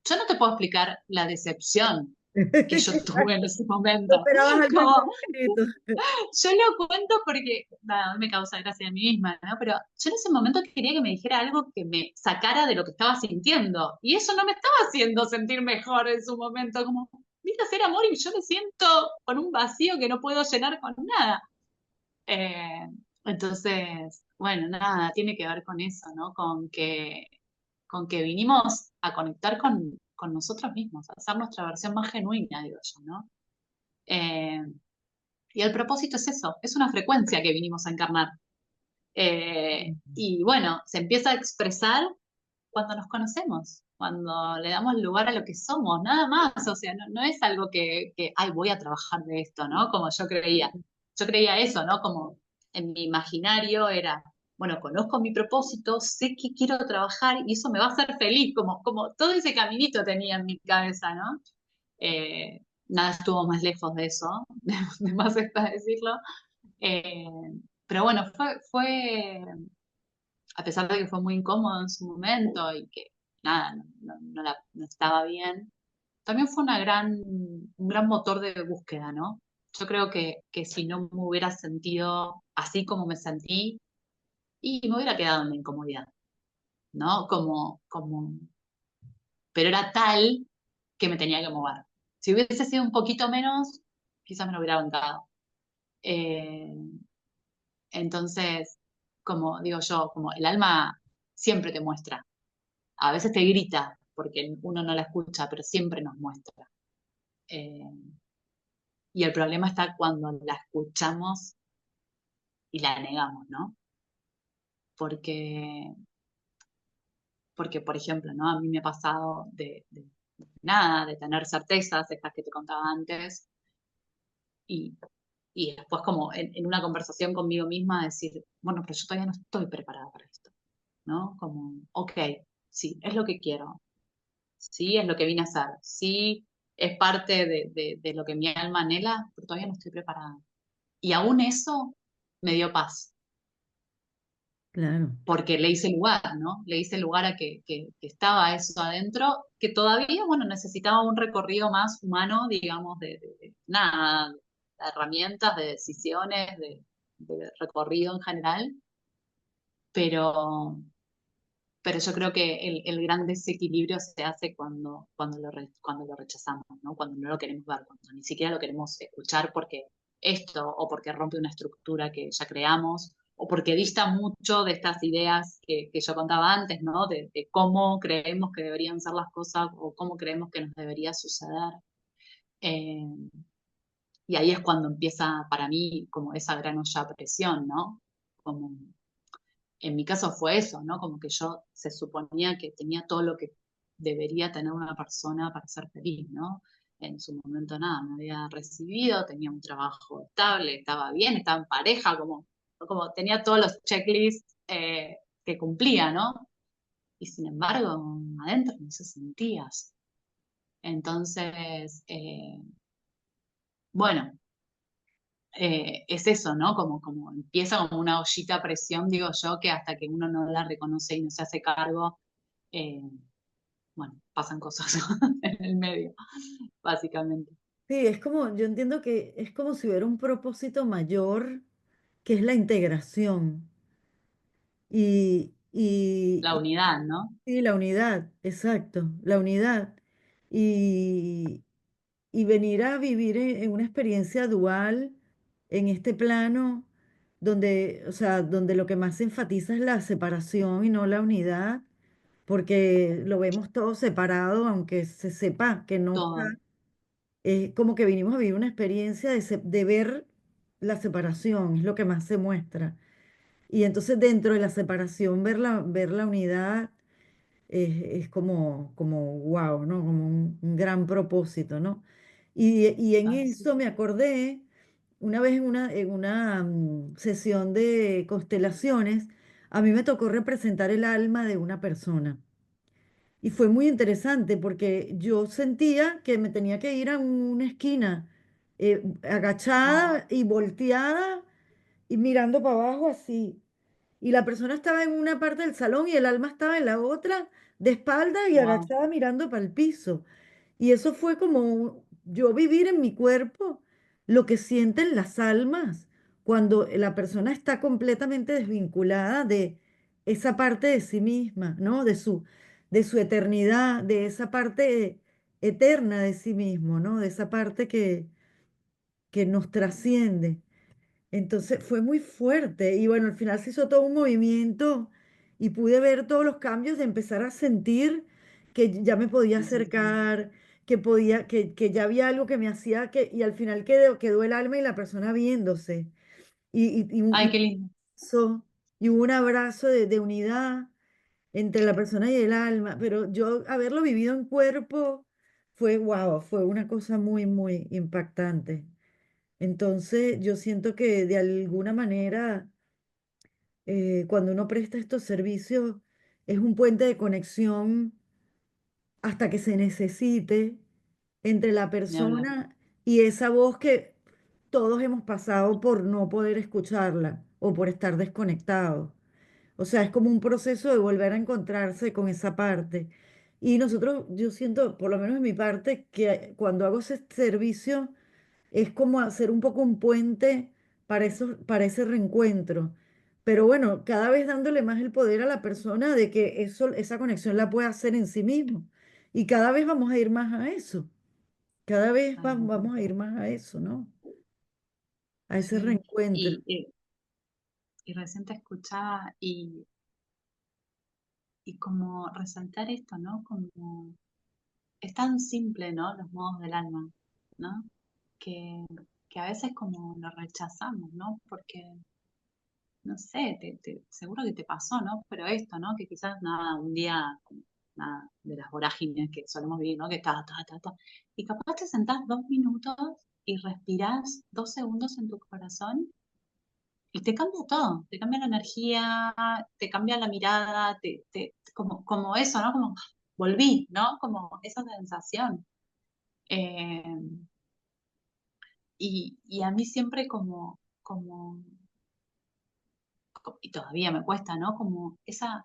Yo no te puedo explicar la decepción que yo tuve en ese No momento. esperabas algo en Como, concreto. yo lo cuento porque, nada, me causa gracia a mí misma, ¿no? Pero yo en ese momento quería que me dijera algo que me sacara de lo que estaba sintiendo. Y eso no me estaba haciendo sentir mejor en su momento. Como, vine a hacer amor y yo me siento con un vacío que no puedo llenar con nada. Eh, entonces, bueno, nada, tiene que ver con eso, ¿no? Con que vinimos a conectar con nosotros mismos, a hacer nuestra versión más genuina, digo yo, ¿no? Eh, y el propósito es eso, es una frecuencia que vinimos a encarnar. Y bueno, se empieza a expresar cuando nos conocemos, cuando le damos lugar a lo que somos, nada más. O sea, no, no es algo ay, voy a trabajar de esto, ¿no? Como yo creía. Yo creía eso, ¿no? Como en mi imaginario era, bueno, conozco mi propósito, sé que quiero trabajar y eso me va a hacer feliz, como todo ese caminito tenía en mi cabeza, ¿no? Nada estuvo más lejos de eso, de más está decirlo. Eh, pero bueno, a pesar de que fue muy incómodo en su momento y que nada, no estaba bien, también fue un gran motor de búsqueda, ¿no? Yo creo que si no me hubiera sentido así como me sentí, y me hubiera quedado en la incomodidad, ¿no? Pero era tal que me tenía que mover. Si hubiese sido un poquito menos, quizás me lo hubiera aguantado. Eh, entonces, como digo yo, como el alma siempre te muestra. A veces te grita porque uno no la escucha, pero siempre nos muestra. Eh, y el problema está cuando la escuchamos y la negamos, ¿no? Porque, porque por ejemplo, ¿no? A mí me ha pasado de nada, de tener certezas, estas que te contaba antes, y, y después como en una conversación conmigo misma decir, bueno, pero yo todavía no estoy preparada para esto, ¿no? Como, ok, sí, es lo que quiero, sí, es lo que vine a hacer, sí, es parte de lo que mi alma anhela, pero todavía no estoy preparada. Y aún eso me dio paz, Claro. porque le hice lugar, ¿no? Le hice lugar a que estaba eso adentro, que todavía, bueno, necesitaba un recorrido más humano, digamos, de nada, de herramientas, de decisiones, de recorrido en general, pero, pero yo creo que el gran desequilibrio se hace cuando lo rechazamos, ¿no? Cuando no lo queremos ver, cuando ni siquiera lo queremos escuchar porque esto, o porque rompe una estructura que ya creamos, o porque dista mucho de estas ideas que yo contaba antes, ¿no? De cómo creemos que deberían ser las cosas o cómo creemos que nos debería suceder. Eh, y ahí es cuando empieza para mí como esa gran olla a presión, ¿no? Como en mi caso fue eso, ¿no? Como que yo se suponía que tenía todo lo que debería tener una persona para ser feliz, ¿no? En su momento nada, me había recibido, tenía un trabajo estable, estaba bien, estaba en pareja, como tenía todos los checklists que cumplía, ¿no? Y sin embargo, adentro no se sentía así. Entonces, bueno, es eso, ¿no? Como empieza como una ollita a presión, digo yo, que hasta que uno no la reconoce y no se hace cargo, eh, bueno, pasan cosas en el medio, básicamente. Sí, es como, yo entiendo que es como si hubiera un propósito mayor, que es la integración La unidad, ¿no? sí, la unidad, exacto, la unidad. Y, y venir a vivir en una experiencia dual en este plano donde, o sea, donde lo que más se enfatiza es la separación y no la unidad, porque lo vemos todo separado, aunque se sepa que no está. Todo. Es como que vinimos a vivir una experiencia de ver la separación, es lo que más se muestra. Y entonces dentro de la separación, ver la unidad es como wow, ¿no? Como un gran propósito, ¿no? Y en Ay, eso sí. me acordé una vez en una sesión de constelaciones, a mí me tocó representar el alma de una persona. Y fue muy interesante porque yo sentía que me tenía que ir a una esquina, Wow, agachada y volteada y mirando para abajo así. Y la persona estaba en una parte del salón y el alma estaba en la otra, de espalda y wow. agachada mirando para el piso. Y eso fue como yo vivir en mi cuerpo lo que sienten las almas cuando la persona está completamente desvinculada de esa parte de sí misma, ¿no? De su eternidad, de esa parte eterna de sí mismo, ¿no? De esa parte que nos trasciende. Entonces fue muy fuerte y bueno, al final se hizo todo un movimiento y pude ver todos los cambios de empezar a sentir que ya me podía Me sentí. acercar, que ya había algo que me hacía y al final quedó el alma y la persona viéndose y Ay, qué lindo. eso, y hubo un abrazo de unidad entre la persona y el alma, pero yo haberlo vivido en cuerpo fue wow, fue una cosa muy, muy impactante. Entonces, yo siento que de alguna manera, cuando uno presta estos servicios, es un puente de conexión hasta que se necesite entre la Ni hablar. persona y esa voz que todos hemos pasado por no poder escucharla o por estar desconectados. O sea, es como un proceso de volver a encontrarse con esa parte. Y nosotros, yo siento, por lo menos en mi parte, que cuando hago ese servicio, es como hacer un poco un puente para ese reencuentro. Pero bueno, cada vez dándole más el poder a la persona de que esa conexión la pueda hacer en sí mismo. Y cada vez vamos a ir más a eso. Cada vez Ay, me vamos a encanta. ir más a eso, ¿no? A ese Sí. reencuentro. Y recién te escuchaba y como resaltar esto, ¿no? Como es tan simple, ¿no? Los modos del alma, ¿no? Que, que a veces como lo rechazamos, ¿no? Porque, no sé, seguro que te pasó, ¿no? Pero esto, ¿no? Que quizás nada, un día, nada, de las vorágines que solemos vivir, ¿no? Que ta. Y capaz te sentás 2 minutos y respirás 2 segundos en tu corazón y te cambia todo, te cambia la energía, te cambia la mirada, como eso, ¿no? Como volví, ¿no? Como esa sensación. Eh, y a mí siempre y todavía me cuesta, ¿no? Como esa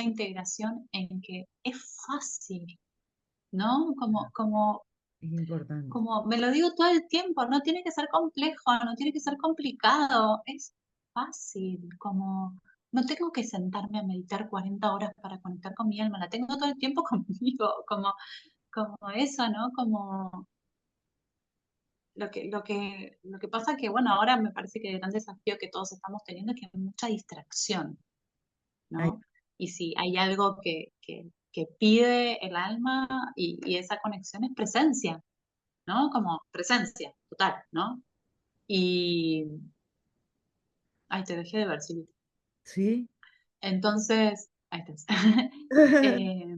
integración en que es fácil, ¿no? Es importante. Como me lo digo todo el tiempo, no tiene que ser complejo, no tiene que ser complicado, es fácil, como no tengo que sentarme a meditar 40 horas para conectar con mi alma, la tengo todo el tiempo conmigo, como eso, ¿no? Como lo que pasa que, bueno, ahora me parece que el gran desafío que todos estamos teniendo es que hay mucha distracción, Ay, ¿no? Y si hay algo que pide el alma y esa conexión es presencia, ¿no? Como presencia total, ¿no? Y, ay, te dejé de ver, Silvia. sí. Entonces, ahí estás. Eh,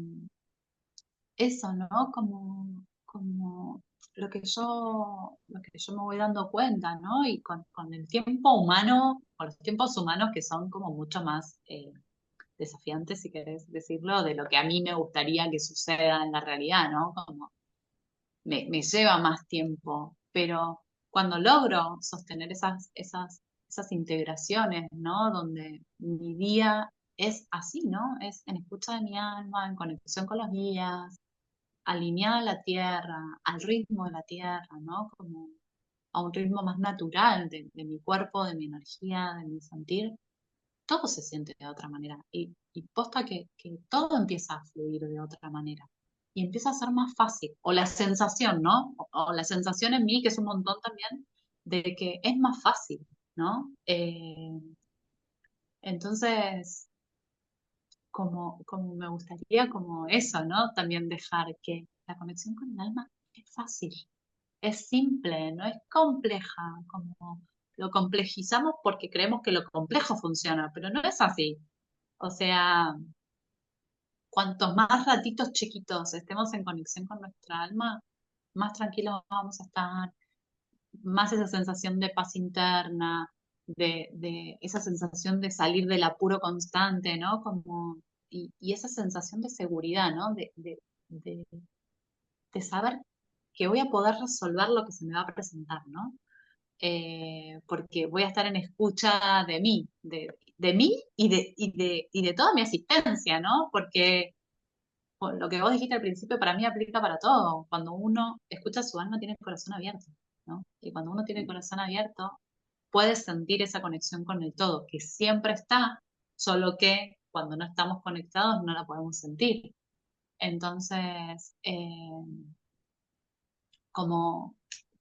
eso, ¿no? Como lo que yo me voy dando cuenta, ¿no? Y con el tiempo humano, con los tiempos humanos que son como mucho más desafiantes, si querés decirlo, de lo que a mí me gustaría que suceda en la realidad, ¿no? Como me lleva más tiempo, pero cuando logro sostener esas integraciones, ¿no? Donde mi día es así, ¿no? Es en escucha de mi alma, en conexión con los guías, alineada a la tierra, al ritmo de la tierra, ¿no? Como a un ritmo más natural de mi cuerpo, de mi energía, de mi sentir, todo se siente de otra manera. Y posta que todo empieza a fluir de otra manera. Y empieza a ser más fácil. O la sensación, ¿no? O la sensación en mí, que es un montón también, de que es más fácil, ¿no? Entonces, como me gustaría como eso, ¿no? También dejar que la conexión con el alma es fácil, es simple, no es compleja, como lo complejizamos porque creemos que lo complejo funciona, pero no es así. O sea, cuantos más ratitos chiquitos estemos en conexión con nuestra alma, más tranquilos vamos a estar, más esa sensación de paz interna, de esa sensación de salir del apuro constante, ¿no? Como, y esa sensación de seguridad, ¿no? De, de saber que voy a poder resolver lo que se me va a presentar, ¿no? Porque voy a estar en escucha de mí y de toda mi asistencia, ¿no? Porque lo que vos dijiste al principio para mí aplica para todo. Cuando uno escucha su alma, tiene el corazón abierto, ¿no? Y cuando uno tiene el corazón abierto, puede sentir esa conexión con el todo, que siempre está, solo que cuando no estamos conectados no la podemos sentir. Entonces, como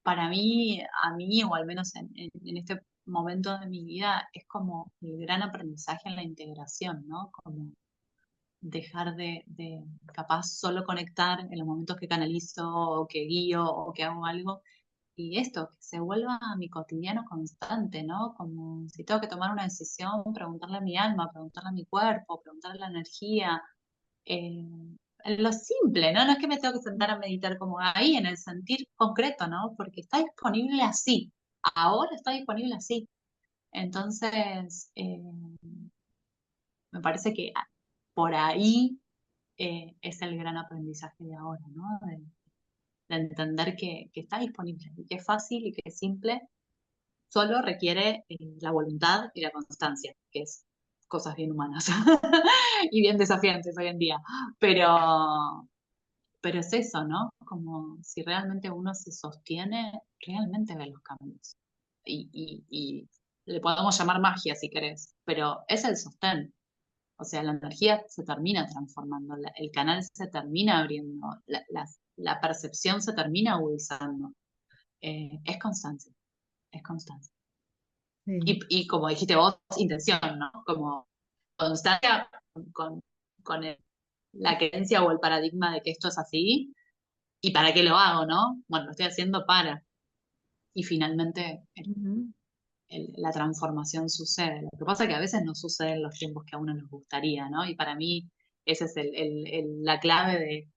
para mí, a mí, o al menos en este momento de mi vida, es como el gran aprendizaje en la integración, ¿no? Como dejar de capaz solo conectar en los momentos que canalizo o que guío o que hago algo y esto, que se vuelva a mi cotidiano constante, ¿no? Como si tengo que tomar una decisión, preguntarle a mi alma, preguntarle a mi cuerpo, preguntarle a la energía, eh, en lo simple, ¿no? No es que me tengo que sentar a meditar como ahí, en el sentir concreto, ¿no? Porque está disponible así, ahora está disponible así. Entonces, me parece que por ahí es el gran aprendizaje de ahora, ¿no? De entender que está disponible y que es fácil y que es simple, solo requiere la voluntad y la constancia, que es cosas bien humanas y bien desafiantes hoy en día. Pero, pero es eso, ¿no? Como si realmente uno se sostiene, realmente ve los cambios. Y le podemos llamar magia si querés, pero es el sostén. O sea, la energía se termina transformando, el canal se termina abriendo, la percepción se termina agudizando. Es constancia, es constancia. Sí. Y como dijiste vos, intención, ¿no? Como constancia con, con la creencia o el paradigma de que esto es así y para qué lo hago, ¿no? Bueno, lo estoy haciendo para. Y finalmente Ujú. la transformación sucede. Lo que pasa es que a veces no sucede en los tiempos que a uno nos gustaría, ¿no? Y para mí esa es la clave de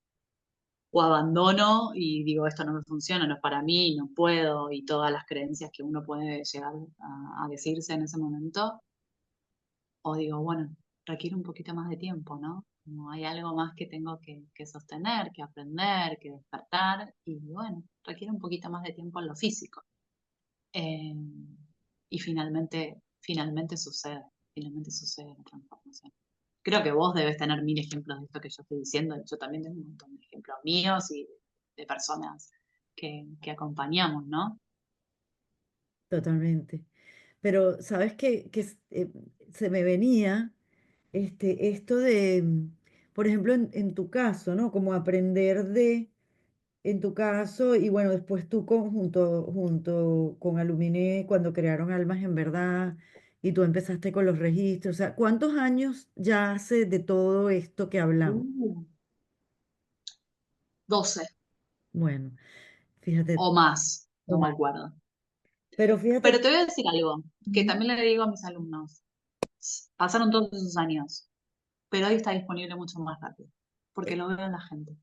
o abandono y digo, esto no me funciona, no es para mí, no puedo, y todas las creencias que uno puede llegar a decirse en ese momento, o digo, bueno, requiere un poquito más de tiempo, ¿no? Como hay algo más que tengo que sostener, que aprender, que despertar, y bueno, requiere un poquito más de tiempo en lo físico. Eh, y finalmente sucede la transformación. Creo que vos debes tener mil ejemplos de esto que yo estoy diciendo. Yo también tengo un montón de ejemplos míos y de personas que acompañamos, ¿no? Totalmente. Pero, ¿sabes qué? Se me venía esto de, por ejemplo, en tu caso, ¿no? Como aprender en tu caso, y bueno, después tú junto con Aluminé, cuando crearon Almas en Verdad, y tú empezaste con los registros, o sea, ¿cuántos años ya hace de todo esto que hablamos? Uh, 12 Bueno, fíjate, o más, o no me más. acuerdo. Pero Pero fíjate, te voy a decir algo que ujú, también le digo a mis alumnos. Pasaron todos esos años, pero hoy está disponible mucho más rápido, porque lo veo en la gente.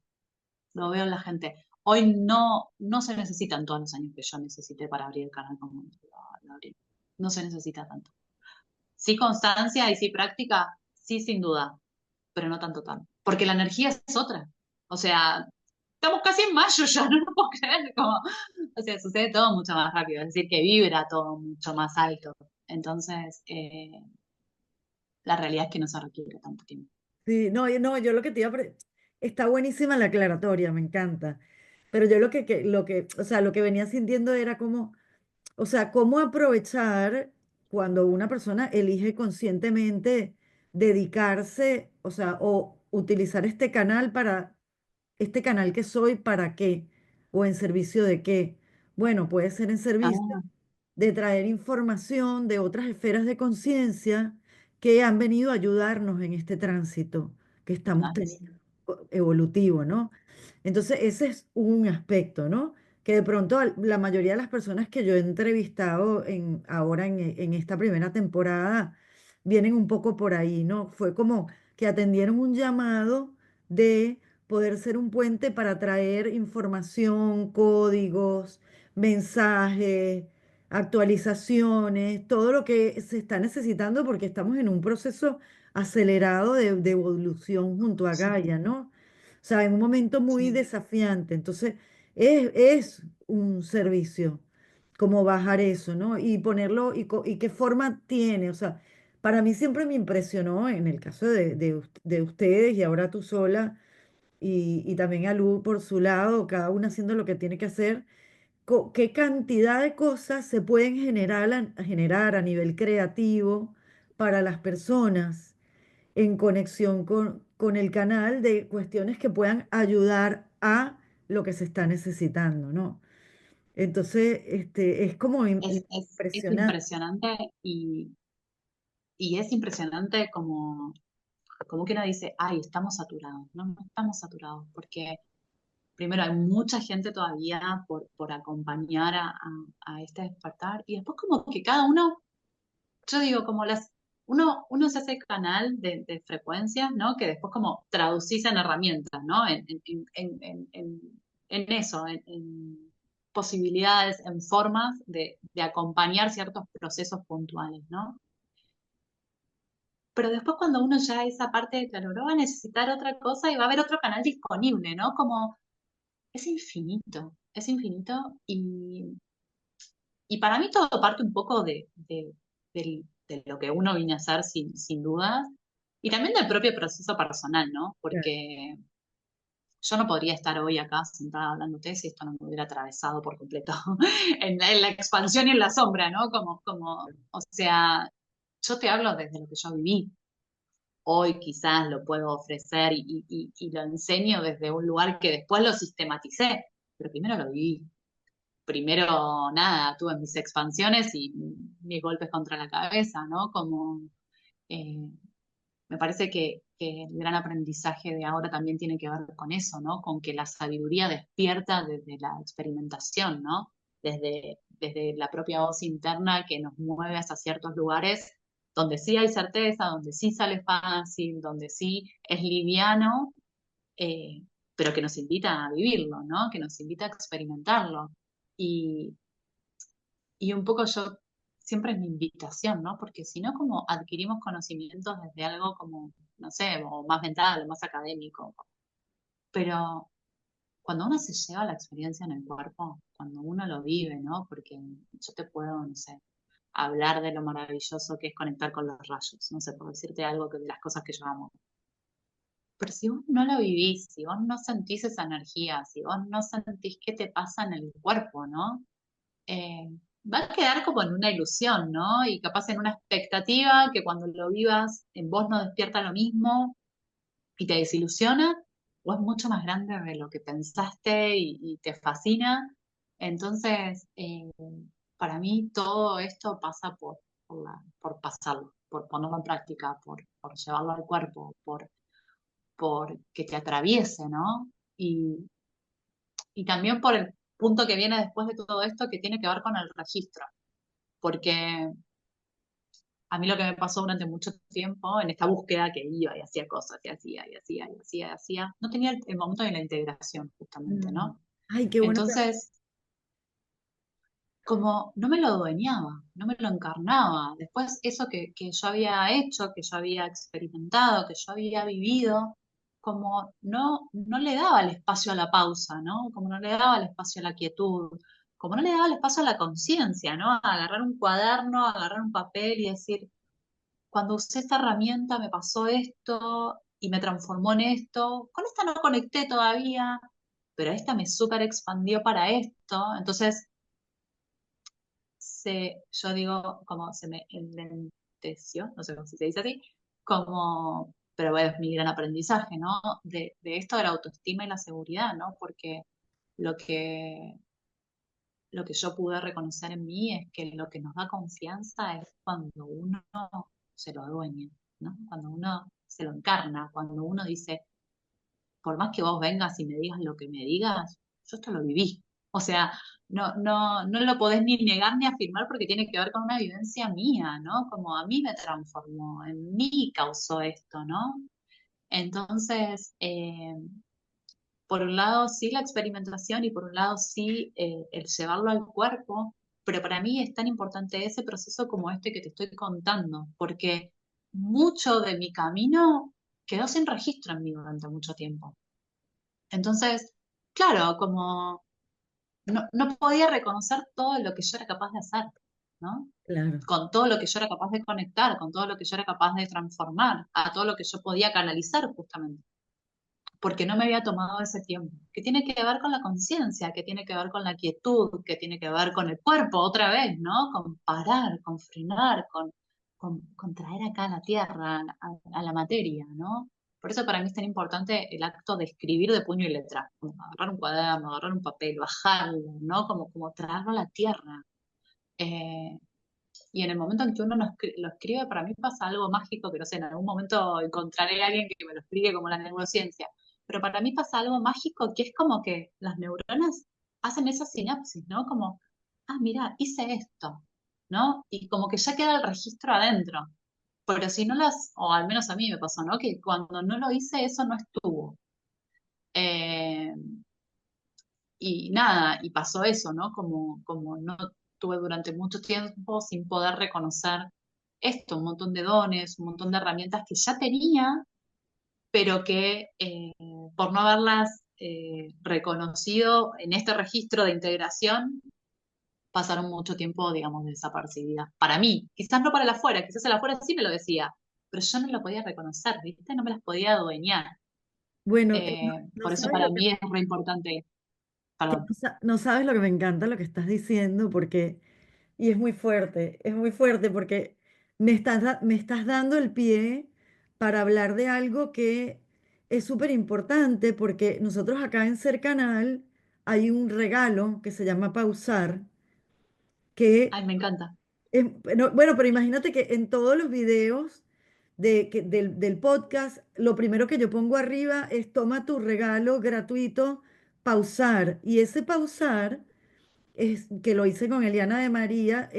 Lo veo en la gente. Hoy no se necesitan todos los años que yo necesité para abrir el canal como lo abrí. No se necesita tanto. Sí constancia y sí práctica, sí sin duda, pero no tanto. Porque la energía es otra. O sea, estamos casi en mayo ya, no lo puedo creer. Como, O sea, sucede todo mucho más rápido, es decir, que vibra todo mucho más alto. Entonces, la realidad es que no se requiere tanto tiempo. Sí, no, no, yo lo que te iba a... Está buenísima la aclaratoria, me encanta. Pero yo o sea, lo que venía sintiendo era como, o sea, cómo aprovechar cuando una persona elige conscientemente dedicarse, o sea, o utilizar este canal que soy, ¿para qué? ¿O en servicio de qué? Bueno, puede ser en servicio Ah, de traer información de otras esferas de conciencia que han venido a ayudarnos en este tránsito que estamos claro, sí. teniendo evolutivo, ¿no? Entonces, ese es un aspecto, ¿no? Que de pronto la mayoría de las personas que yo he entrevistado ahora en esta primera temporada vienen un poco por ahí, ¿no? Fue como que atendieron un llamado de poder ser un puente para traer información, códigos, mensajes, actualizaciones, todo lo que se está necesitando porque estamos en un proceso acelerado de evolución junto a Sí, Gaia, ¿no? O sea, en un momento muy sí. desafiante. Entonces, es un servicio, como bajar eso, ¿no? Y ponerlo, y qué forma tiene. O sea, para mí siempre me impresionó, en el caso de ustedes y ahora tú sola, y también a Lu por su lado, cada una haciendo lo que tiene que hacer, qué cantidad de cosas se pueden generar a nivel creativo para las personas en conexión con el canal de cuestiones que puedan ayudar a lo que se está necesitando, ¿no? Entonces, es como Es impresionante. impresionante y es impresionante como que uno dice, ay, estamos saturados. No, no estamos saturados, porque primero hay mucha gente todavía por acompañar a este despertar y después como que cada uno, yo digo, uno se hace canal de frecuencias, ¿no? Que después como traducís en herramientas, ¿no? En eso, en posibilidades, en formas de acompañar ciertos procesos puntuales, ¿no? Pero después cuando uno ya esa parte declaró, va a necesitar otra cosa y va a haber otro canal disponible, ¿no? Como es infinito y para mí todo parte un poco de lo que uno viene a hacer sin dudas y también del propio proceso personal, ¿no? Porque yo no podría estar hoy acá sentada hablándote si esto no me hubiera atravesado por completo en la expansión y en la sombra, ¿no? O sea, yo te hablo desde lo que yo viví. Hoy quizás lo puedo ofrecer y lo enseño desde un lugar que después lo sistematicé, pero primero lo viví. Primero, nada, tuve mis expansiones y mis golpes contra la cabeza, ¿no? Eh, Me parece que el gran aprendizaje de ahora también tiene que ver con eso, ¿no? Con que la sabiduría despierta desde la experimentación, ¿no? Desde la propia voz interna que nos mueve hacia ciertos lugares donde sí hay certeza, donde sí sale fácil, donde sí es liviano, eh, pero que nos invita a vivirlo, ¿no? Que nos invita a experimentarlo. Y, y un poco yo, siempre es mi invitación, ¿no? Porque si no, como adquirimos conocimientos desde algo como, no sé, o más mental, o más académico. Pero cuando uno se lleva la experiencia en el cuerpo, cuando uno lo vive, ¿no? Porque yo te puedo, no sé, hablar de lo maravilloso que es conectar con los rayos, no sé, por decirte algo que de las cosas que yo amo. Pero si vos no lo vivís, si vos no sentís esa energía, si vos no sentís qué te pasa en el cuerpo, ¿no? eh, Va a quedar como en una ilusión, ¿no? Y capaz en una expectativa que cuando lo vivas en vos no despierta lo mismo y te desilusiona, o es mucho más grande de lo que pensaste y te fascina. Entonces, para mí todo esto pasa por pasarlo, por ponerlo en práctica, por llevarlo al cuerpo, por que te atraviese, ¿no? Y también por el punto que viene después de todo esto que tiene que ver con el registro porque a mí lo que me pasó durante mucho tiempo en esta búsqueda que iba y hacía cosas y hacía y hacía y hacía y hacía, no tenía el momento de la integración justamente, Mm. ¿no? Ay, qué bueno que... Entonces, como no me lo adueñaba, no me lo encarnaba. Después eso que yo había hecho, que yo había experimentado, que yo había vivido, como no le daba el espacio a la pausa, ¿no? Como no le daba el espacio a la quietud, como no le daba el espacio a la conciencia, ¿no? A agarrar un cuaderno, a agarrar un papel y decir, cuando usé esta herramienta me pasó esto y me transformó en esto. Con esta no conecté todavía, pero esta me súper expandió para esto. Entonces, yo digo, como se me enlenteció, no sé cómo se dice así, como, pero bueno, es mi gran aprendizaje, ¿no? De esto de la autoestima y la seguridad, ¿no? Porque lo que, lo que yo pude reconocer en mí es que lo que nos da confianza es cuando uno se lo adueña, ¿no? Cuando uno se lo encarna, cuando uno dice, por más que vos vengas y me digas lo que me digas, yo esto lo viví. O sea, no lo podés ni negar ni afirmar porque tiene que ver con una vivencia mía, ¿no? Como a mí me transformó, en mí causó esto, ¿no? Entonces, por un lado sí la experimentación y por un lado sí el llevarlo al cuerpo, pero para mí es tan importante ese proceso como este que te estoy contando, porque mucho de mi camino quedó sin registro en mí durante mucho tiempo. Entonces, claro, como no podía reconocer todo lo que yo era capaz de hacer, ¿no? Claro. Con todo lo que yo era capaz de conectar, con todo lo que yo era capaz de transformar, a todo lo que yo podía canalizar justamente, porque no me había tomado ese tiempo, que tiene que ver con la conciencia, que tiene que ver con la quietud, que tiene que ver con el cuerpo otra vez, ¿no? Con parar, con frenar, con traer acá a la tierra, a la materia, ¿no? Por eso para mí es tan importante el acto de escribir de puño y letra, como agarrar un cuaderno, agarrar un papel, bajarlo, ¿no? Como traerlo a la tierra. Eh, y en el momento en que uno lo escribe, para mí pasa algo mágico que no sé, en algún momento encontraré a alguien que me lo explique como la neurociencia. Pero para mí pasa algo mágico que es como que las neuronas hacen esa sinapsis, ¿no? Como, ah, mira, hice esto, ¿no? Y como que ya queda el registro adentro. Pero si no o al menos a mí me pasó, ¿no? Que cuando no lo hice, eso no estuvo. Eh, y nada, y pasó eso, ¿no? Como no tuve durante mucho tiempo sin poder reconocer esto, un montón de dones, un montón de herramientas que ya tenía, pero que por no haberlas reconocido en este registro de integración, pasaron mucho tiempo, digamos, desapercibidas. Para mí, quizás no para el afuera, quizás el afuera sí me lo decía, pero yo no lo podía reconocer, ¿viste? No me las podía adueñar. Bueno, no Por eso sabes para lo que, mí es re importante, perdón. no sabes lo que me encanta lo que estás diciendo, porque, y es muy fuerte porque me estás dando el pie para hablar de algo que es súper importante, porque nosotros acá en Ser Canal hay un regalo que se llama pausar, que Ay, me encanta. bueno, pero imagínate que en todos los videos del podcast, lo primero que yo pongo arriba es toma tu regalo gratuito, pausar. Y ese pausar es que lo hice con Eliana de María,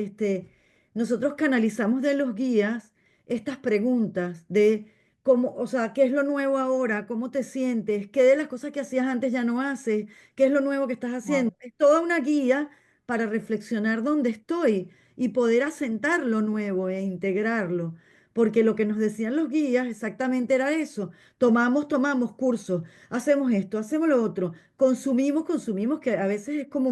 nosotros canalizamos de los guías estas preguntas de cómo, o sea, qué es lo nuevo ahora, cómo te sientes, qué de las cosas que hacías antes ya no haces, qué es lo nuevo que estás haciendo. Wow. Es toda una guía para reflexionar dónde estoy y poder asentar lo nuevo e integrarlo. Porque lo que nos decían los guías exactamente era eso. Tomamos cursos, hacemos esto, hacemos lo otro. Consumimos, que a veces es como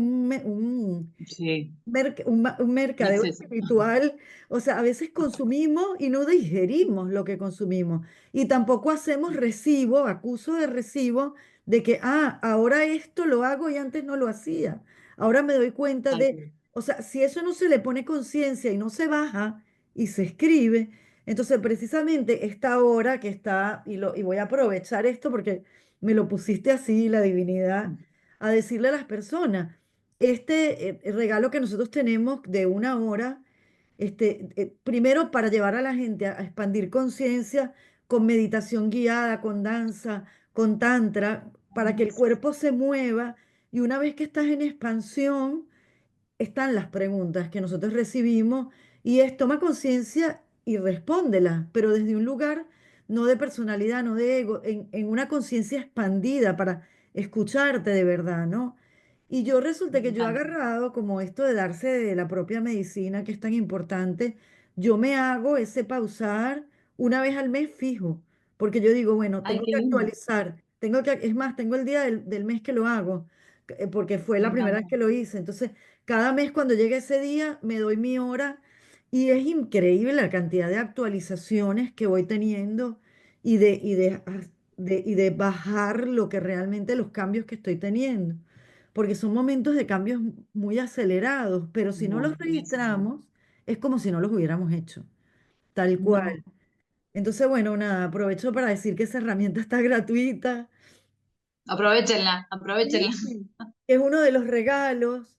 Sí, un un mercadeo exceso. espiritual. O sea, a veces consumimos y no digerimos lo que consumimos. Y tampoco hacemos recibo, acuso de recibo, de que, ahora esto lo hago y antes no lo hacía. Ahora me doy cuenta Tal de, cual. o sea, si eso no se le pone conciencia y no se baja y se escribe, entonces precisamente esta hora que está, y voy a aprovechar esto porque me lo pusiste así, la divinidad, a decirle a las personas, regalo que nosotros tenemos de una hora, primero para llevar a la gente a expandir conciencia con meditación guiada, con danza, con tantra, para que el cuerpo se mueva y una vez que estás en expansión, están las preguntas que nosotros recibimos y es toma conciencia y respóndela, pero desde un lugar no de personalidad, no de ego, en una conciencia expandida para escucharte de verdad, ¿no? Y yo resulta Me que yo he encanta. agarrado como esto de darse de la propia medicina, que es tan importante, yo me hago ese pausar una vez al mes fijo, porque yo digo, bueno, Ay, tengo qué que lindo. actualizar, es más, tengo el día del mes que lo hago, porque fue Me la primera vez encanta. que lo hice, entonces Cada mes cuando llega ese día me doy mi hora y es increíble la cantidad de actualizaciones que voy teniendo y de bajar lo que realmente los cambios que estoy teniendo. Porque son momentos de cambios muy acelerados, pero si no los Muchísimo. registramos, es como si no los hubiéramos hecho, tal No, cual. Entonces, bueno, nada, aprovecho para decir que esa herramienta está gratuita. aprovechenla, aprovechenla. Sí. Es uno de los regalos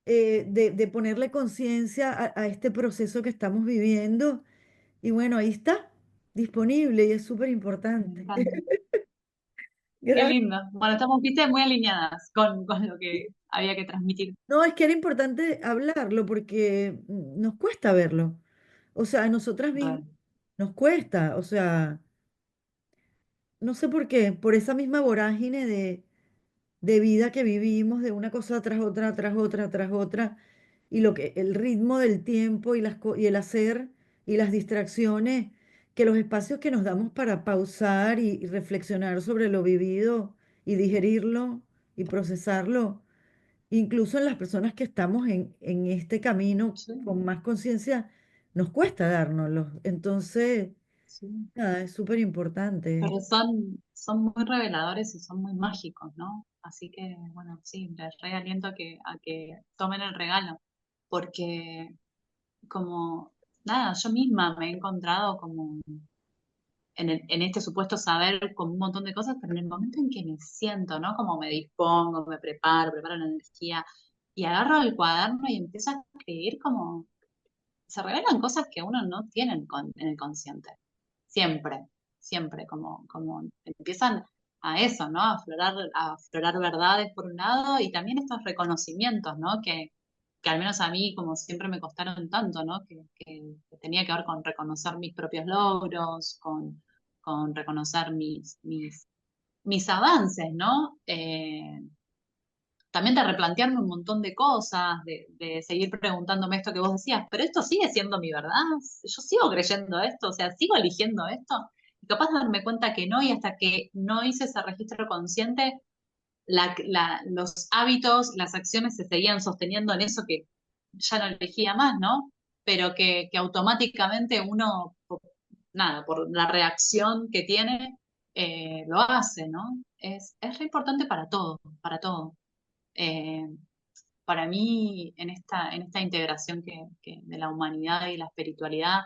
de ponerle conciencia a este proceso que estamos viviendo. Y bueno, ahí está, disponible y es súper Me importante. encanta. Qué Gracias. lindo. Bueno, estamos, viste, muy alineadas con lo que había que transmitir. No, es que era importante hablarlo porque nos cuesta verlo. O sea, a nosotras mismas Re. nos cuesta. O sea, no sé por qué, por esa misma vorágine de vida que vivimos, de una cosa tras otra, tras otra, tras otra, y el ritmo del tiempo y el hacer y las distracciones, que los espacios que nos damos para pausar y reflexionar sobre lo vivido y digerirlo y procesarlo, incluso en las personas que estamos en este camino Sí, con más conciencia, nos cuesta dárnoslo. Entonces, sí. nada, es súper importante. Pero son muy reveladores y son muy mágicos, ¿no? Así que, bueno, sí, les realiento a que tomen el regalo, porque como, nada, yo misma me he encontrado como en este supuesto saber como un montón de cosas, pero en el momento en que me siento, ¿no? Como me dispongo, me preparo la energía y agarro el cuaderno y empiezo a escribir como, se revelan cosas que uno no tiene en el consciente. Siempre, siempre, como empiezan a eso, ¿no? A aflorar verdades por un lado y también estos reconocimientos, ¿no? Que al menos a mí, como siempre, me costaron tanto, ¿no? Que tenía que ver con reconocer mis propios logros, con reconocer mis avances, ¿no? También de replantearme un montón de cosas, de seguir preguntándome esto que vos decías, pero esto sigue siendo mi verdad, yo sigo creyendo esto, o sea, sigo eligiendo esto, y capaz de darme cuenta que no, y hasta que no hice ese registro consciente, los hábitos, las acciones se seguían sosteniendo en eso que ya no elegía más, ¿no? Pero que automáticamente uno, nada, por la reacción que tiene, lo hace, ¿no? Es re importante para todo, para todo. Eh, para mí, en esta integración de la humanidad y la espiritualidad,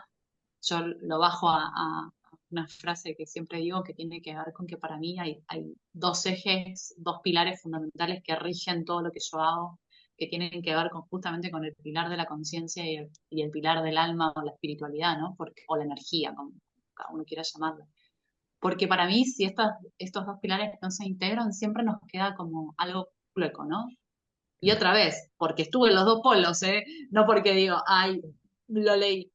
yo lo bajo a una frase que siempre digo que tiene que ver con que para mí hay dos ejes, dos pilares fundamentales que rigen todo lo que yo hago, que tienen que ver justamente con el pilar de la conciencia y el pilar del alma o la espiritualidad, ¿no? O la energía, como cada uno quiera llamarlo. Porque para mí, si estos dos pilares no se integran, siempre nos queda como algo hueco, ¿no? Y otra vez, porque estuve en los dos polos, ¿eh? No porque digo, ay, lo leí.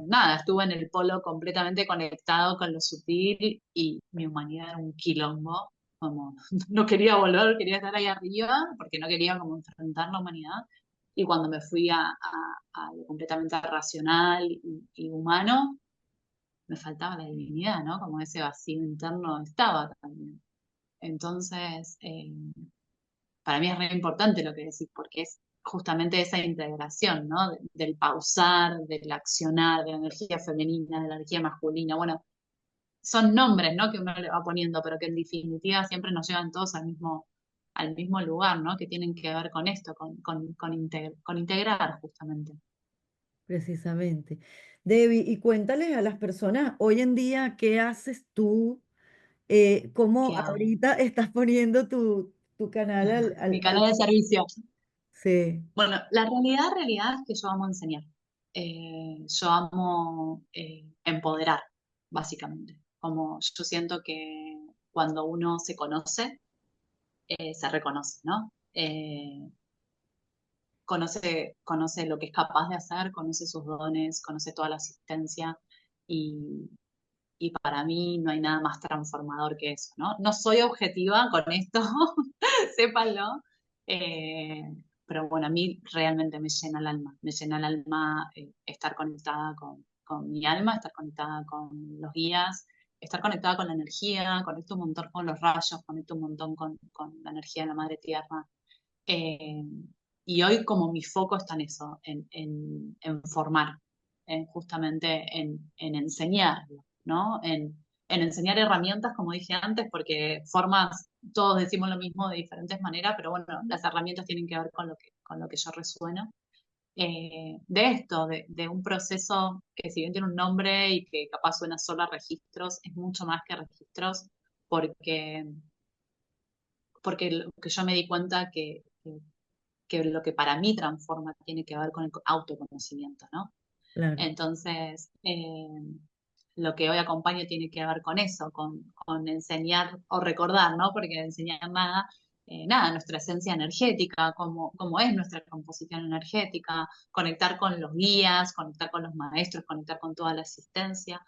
Nada, estuve en el polo completamente conectado con lo sutil y mi humanidad era un quilombo. Como no quería volver, quería estar ahí arriba porque no quería como enfrentar la humanidad. Y cuando me fui a lo completamente racional y humano, me faltaba la divinidad, ¿no? Como ese vacío interno estaba también. Entonces, para mí es re importante lo que decís, porque es justamente esa integración, ¿no? Del pausar, del accionar, de la energía femenina, de la energía masculina. Bueno, son nombres, ¿no? Que uno le va poniendo, pero que en definitiva siempre nos llevan todos al mismo lugar, ¿no? Que tienen que ver con esto, con integrar justamente. Precisamente. Debbie, y cuéntales a las personas hoy en día qué haces tú, cómo ¿Qué hago? ahorita estás poniendo tu canal Mi canal de servicio. sí, Bueno, la realidad es que yo amo enseñar. Yo amo empoderar, básicamente. Como yo siento que cuando uno se conoce, se reconoce, ¿no? Conoce lo que es capaz de hacer, conoce sus dones, conoce toda la asistencia y, y para mí no hay nada más transformador que eso, ¿no? No soy objetiva con esto, sépanlo, eh, pero bueno, a mí realmente me llena el alma estar conectada con mi alma, estar conectada con los guías, estar conectada con la energía, conecto un montón con los rayos, conecto un montón con la energía de la madre tierra. Eh, y hoy como mi foco está en eso, en formar, justamente en enseñarlo, ¿no? En enseñar herramientas, como dije antes, porque formas, todos decimos lo mismo de diferentes maneras, pero bueno, las herramientas tienen que ver con lo que yo resueno. De esto, de un proceso que si bien tiene un nombre y que capaz suena solo a registros, es mucho más que registros, porque, porque lo que yo me di cuenta que lo que para mí transforma tiene que ver con el autoconocimiento, ¿no? Claro, Entonces, lo que hoy acompaño tiene que ver con eso, con enseñar o recordar, ¿no? Porque enseñar nada, nada, nuestra esencia energética, cómo es nuestra composición energética, conectar con los guías, conectar con los maestros, conectar con toda la asistencia,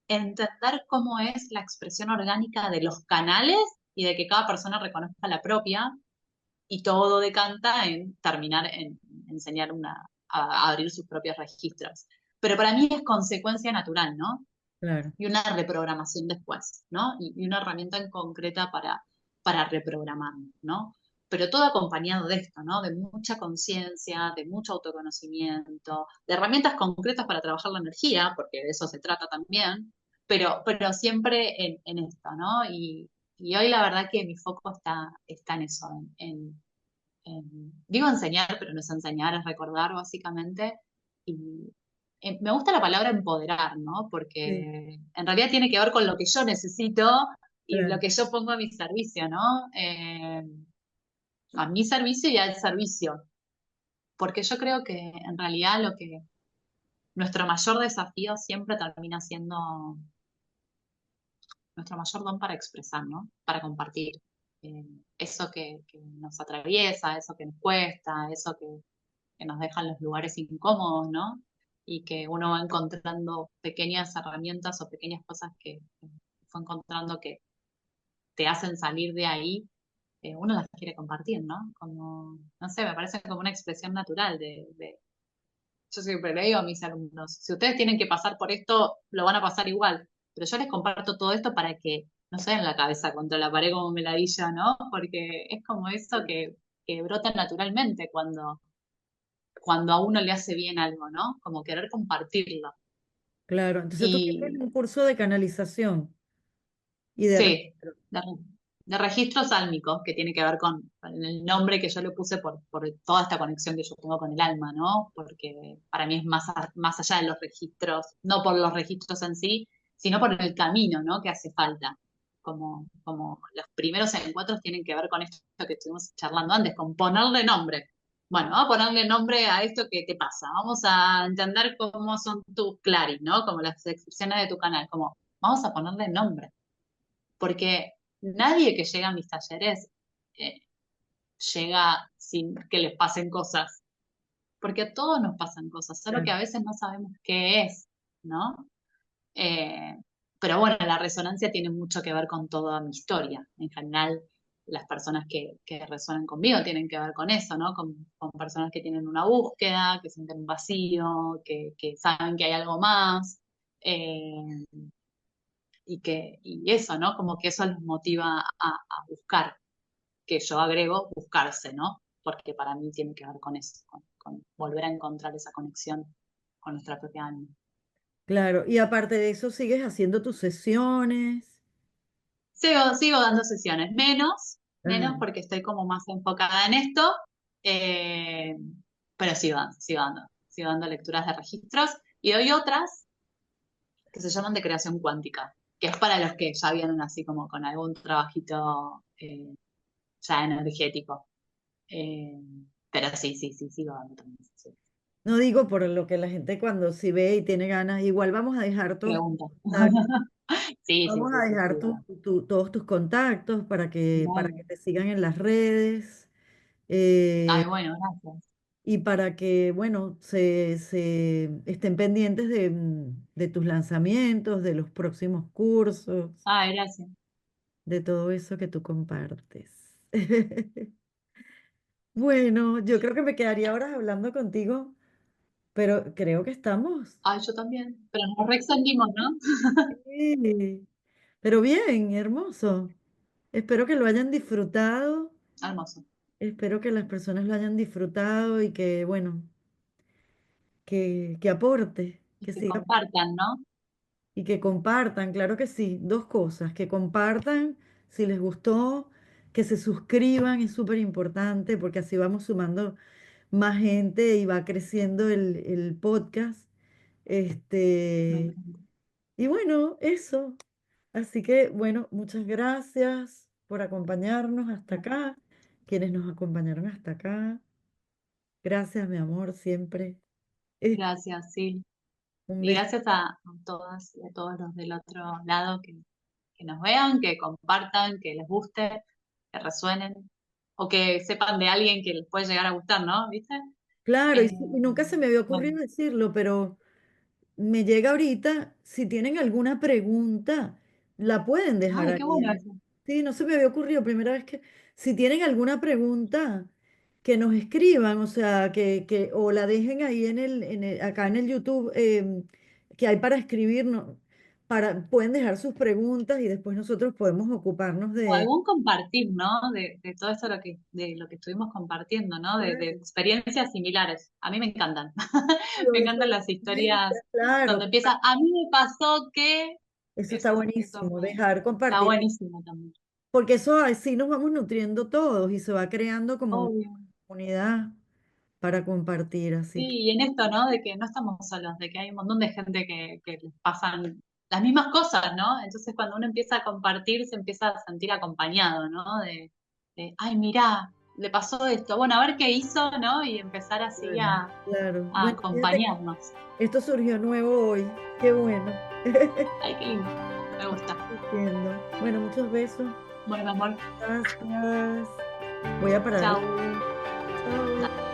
entender cómo es la expresión orgánica de los canales y de que cada persona reconozca la propia y todo decanta en terminar en enseñar a abrir sus propios registros. Pero para mí es consecuencia natural, ¿no? claro. Y una reprogramación después, ¿no? Y una herramienta en concreta para reprogramar, ¿no? Pero todo acompañado de esto, ¿no? De mucha conciencia, de mucho autoconocimiento, de herramientas concretas para trabajar la energía, porque de eso se trata también, pero siempre en esto, ¿no? Y hoy la verdad que mi foco está en eso, digo enseñar, pero no es enseñar, es recordar básicamente. Y me gusta la palabra empoderar, ¿no? Sí, Porque en realidad tiene que ver con lo que yo necesito y lo claro, que yo pongo a mi servicio, ¿no? A mi servicio y al servicio. Porque yo creo que en realidad nuestro mayor desafío siempre termina siendo nuestro mayor don para expresar, ¿no? Para compartir. Eh, Eso que nos atraviesa, eso que nos cuesta, eso que nos dejan los lugares incómodos, ¿no? Y que uno va encontrando pequeñas herramientas o pequeñas cosas que fue encontrando que te hacen salir de ahí, uno las quiere compartir, ¿no? Como, no sé, me parece como una expresión natural yo siempre le digo a mis alumnos, si ustedes tienen que pasar por esto, lo van a pasar igual, pero yo les comparto todo esto para que no se den la cabeza contra la pared como meladilla, ¿no? Porque es como eso que brota naturalmente cuando a uno le hace bien algo, ¿no? Como querer compartirlo. claro. Entonces tú tienes Y un curso de canalización y de sí, registro. de, de registro sálmico, que tiene que ver con el nombre que yo le puse por toda esta conexión que yo tengo con el alma, ¿no? Porque para mí es más allá de los registros, no por los registros en sí, sino por el camino, ¿no? Que hace falta. Como los primeros encuentros tienen que ver con esto que estuvimos charlando antes, con ponerle nombre. Bueno, vamos a ponerle nombre a esto que te pasa. Vamos a entender cómo son tus claris, ¿no? Como las descripciones de tu canal. Como, vamos a ponerle nombre. Porque nadie que llega a mis talleres eh, llega sin que les pasen cosas. Porque a todos nos pasan cosas, solo que Claro, a veces no sabemos qué es, ¿no? Eh, pero bueno, la resonancia tiene mucho que ver con toda mi historia. En general, las personas que resuenan conmigo tienen que ver con eso, ¿no? Con personas que tienen una búsqueda, que sienten un vacío, que saben que hay algo más, y eso, ¿no? Como que eso los motiva a buscar, que yo agrego buscarse, ¿no? Porque para mí tiene que ver con eso, con volver a encontrar esa conexión con nuestra propia alma. claro. Y aparte de eso, sigues haciendo tus sesiones. Sigo dando sesiones, Ajá. menos porque estoy como más enfocada en esto, eh, pero sigo dando lecturas de registros y doy otras que se llaman de creación cuántica, que es para los que ya vienen así como con algún trabajito ya energético. Eh, pero sí, sigo dando también. Sí. No digo por lo que la gente cuando si ve y tiene ganas, igual vamos a dejar todos tus Pregunta. contactos, Sí, vamos a sí, sí, dejar sí. Bueno. todos tus contactos para que Dale. te sigan en las redes. eh, Ay, bueno, gracias. y para que, bueno, se estén pendientes de tus lanzamientos, de los próximos cursos, Ay, gracias. de todo eso que tú compartes. Bueno, yo creo que me quedaría horas hablando contigo, pero creo que estamos. Ay, yo también. Pero nos reextendimos, ¿no? Sí, pero bien, hermoso. Espero que lo hayan disfrutado Hermoso. espero que las personas lo hayan disfrutado y que, bueno, que aporte, Y que que siga compartan, ¿no? y que compartan, claro que sí, dos cosas, que compartan si les gustó, que se suscriban, es súper importante porque así vamos sumando más gente y va creciendo el podcast. Me Este, encanta. y bueno, eso. Así que, bueno, muchas gracias por acompañarnos hasta acá, quienes nos acompañaron hasta acá. Gracias, mi amor, siempre. Eh, Gracias, sí. un Y beso. gracias a todas y a todos los del otro lado que nos vean, que compartan, que les guste, que resuenen, o que sepan de alguien que les puede llegar a gustar, ¿no? ¿Viste? Claro, y, y nunca se me había Bueno, ocurrido decirlo, pero me llega ahorita, si tienen alguna pregunta, la pueden dejar ay, qué ahí. bueno eso. Sí, no se me había ocurrido, primera vez que, si tienen alguna pregunta, que nos escriban, o sea, o la dejen ahí acá en el YouTube, que hay para escribir, pueden dejar sus preguntas y después nosotros podemos ocuparnos O de... algún compartir, ¿no? De todo esto de lo que estuvimos compartiendo, ¿no? De experiencias similares. A mí me encantan. Me Eso, encantan las historias claro, donde empieza, a mí me pasó que eso está eso buenísimo, dejar está compartir. buenísimo también. Porque eso así nos vamos nutriendo todos y se va creando como una Obvio. comunidad para compartir, Sí, así que y en esto, ¿no? De que no estamos solos, de que hay un montón de gente que les pasan las mismas cosas, ¿no? Entonces cuando uno empieza a compartir, se empieza a sentir acompañado, ¿no? Ay, mirá, le pasó esto, bueno, a ver qué hizo, ¿no? Y empezar así claro, claro. a Bueno, fíjate que acompañarnos. esto surgió nuevo hoy, qué bueno. Ay, qué lindo, me gusta. Entiendo. Bueno, muchos besos, Bueno, amor, gracias. Voy a parar. chau. Chao.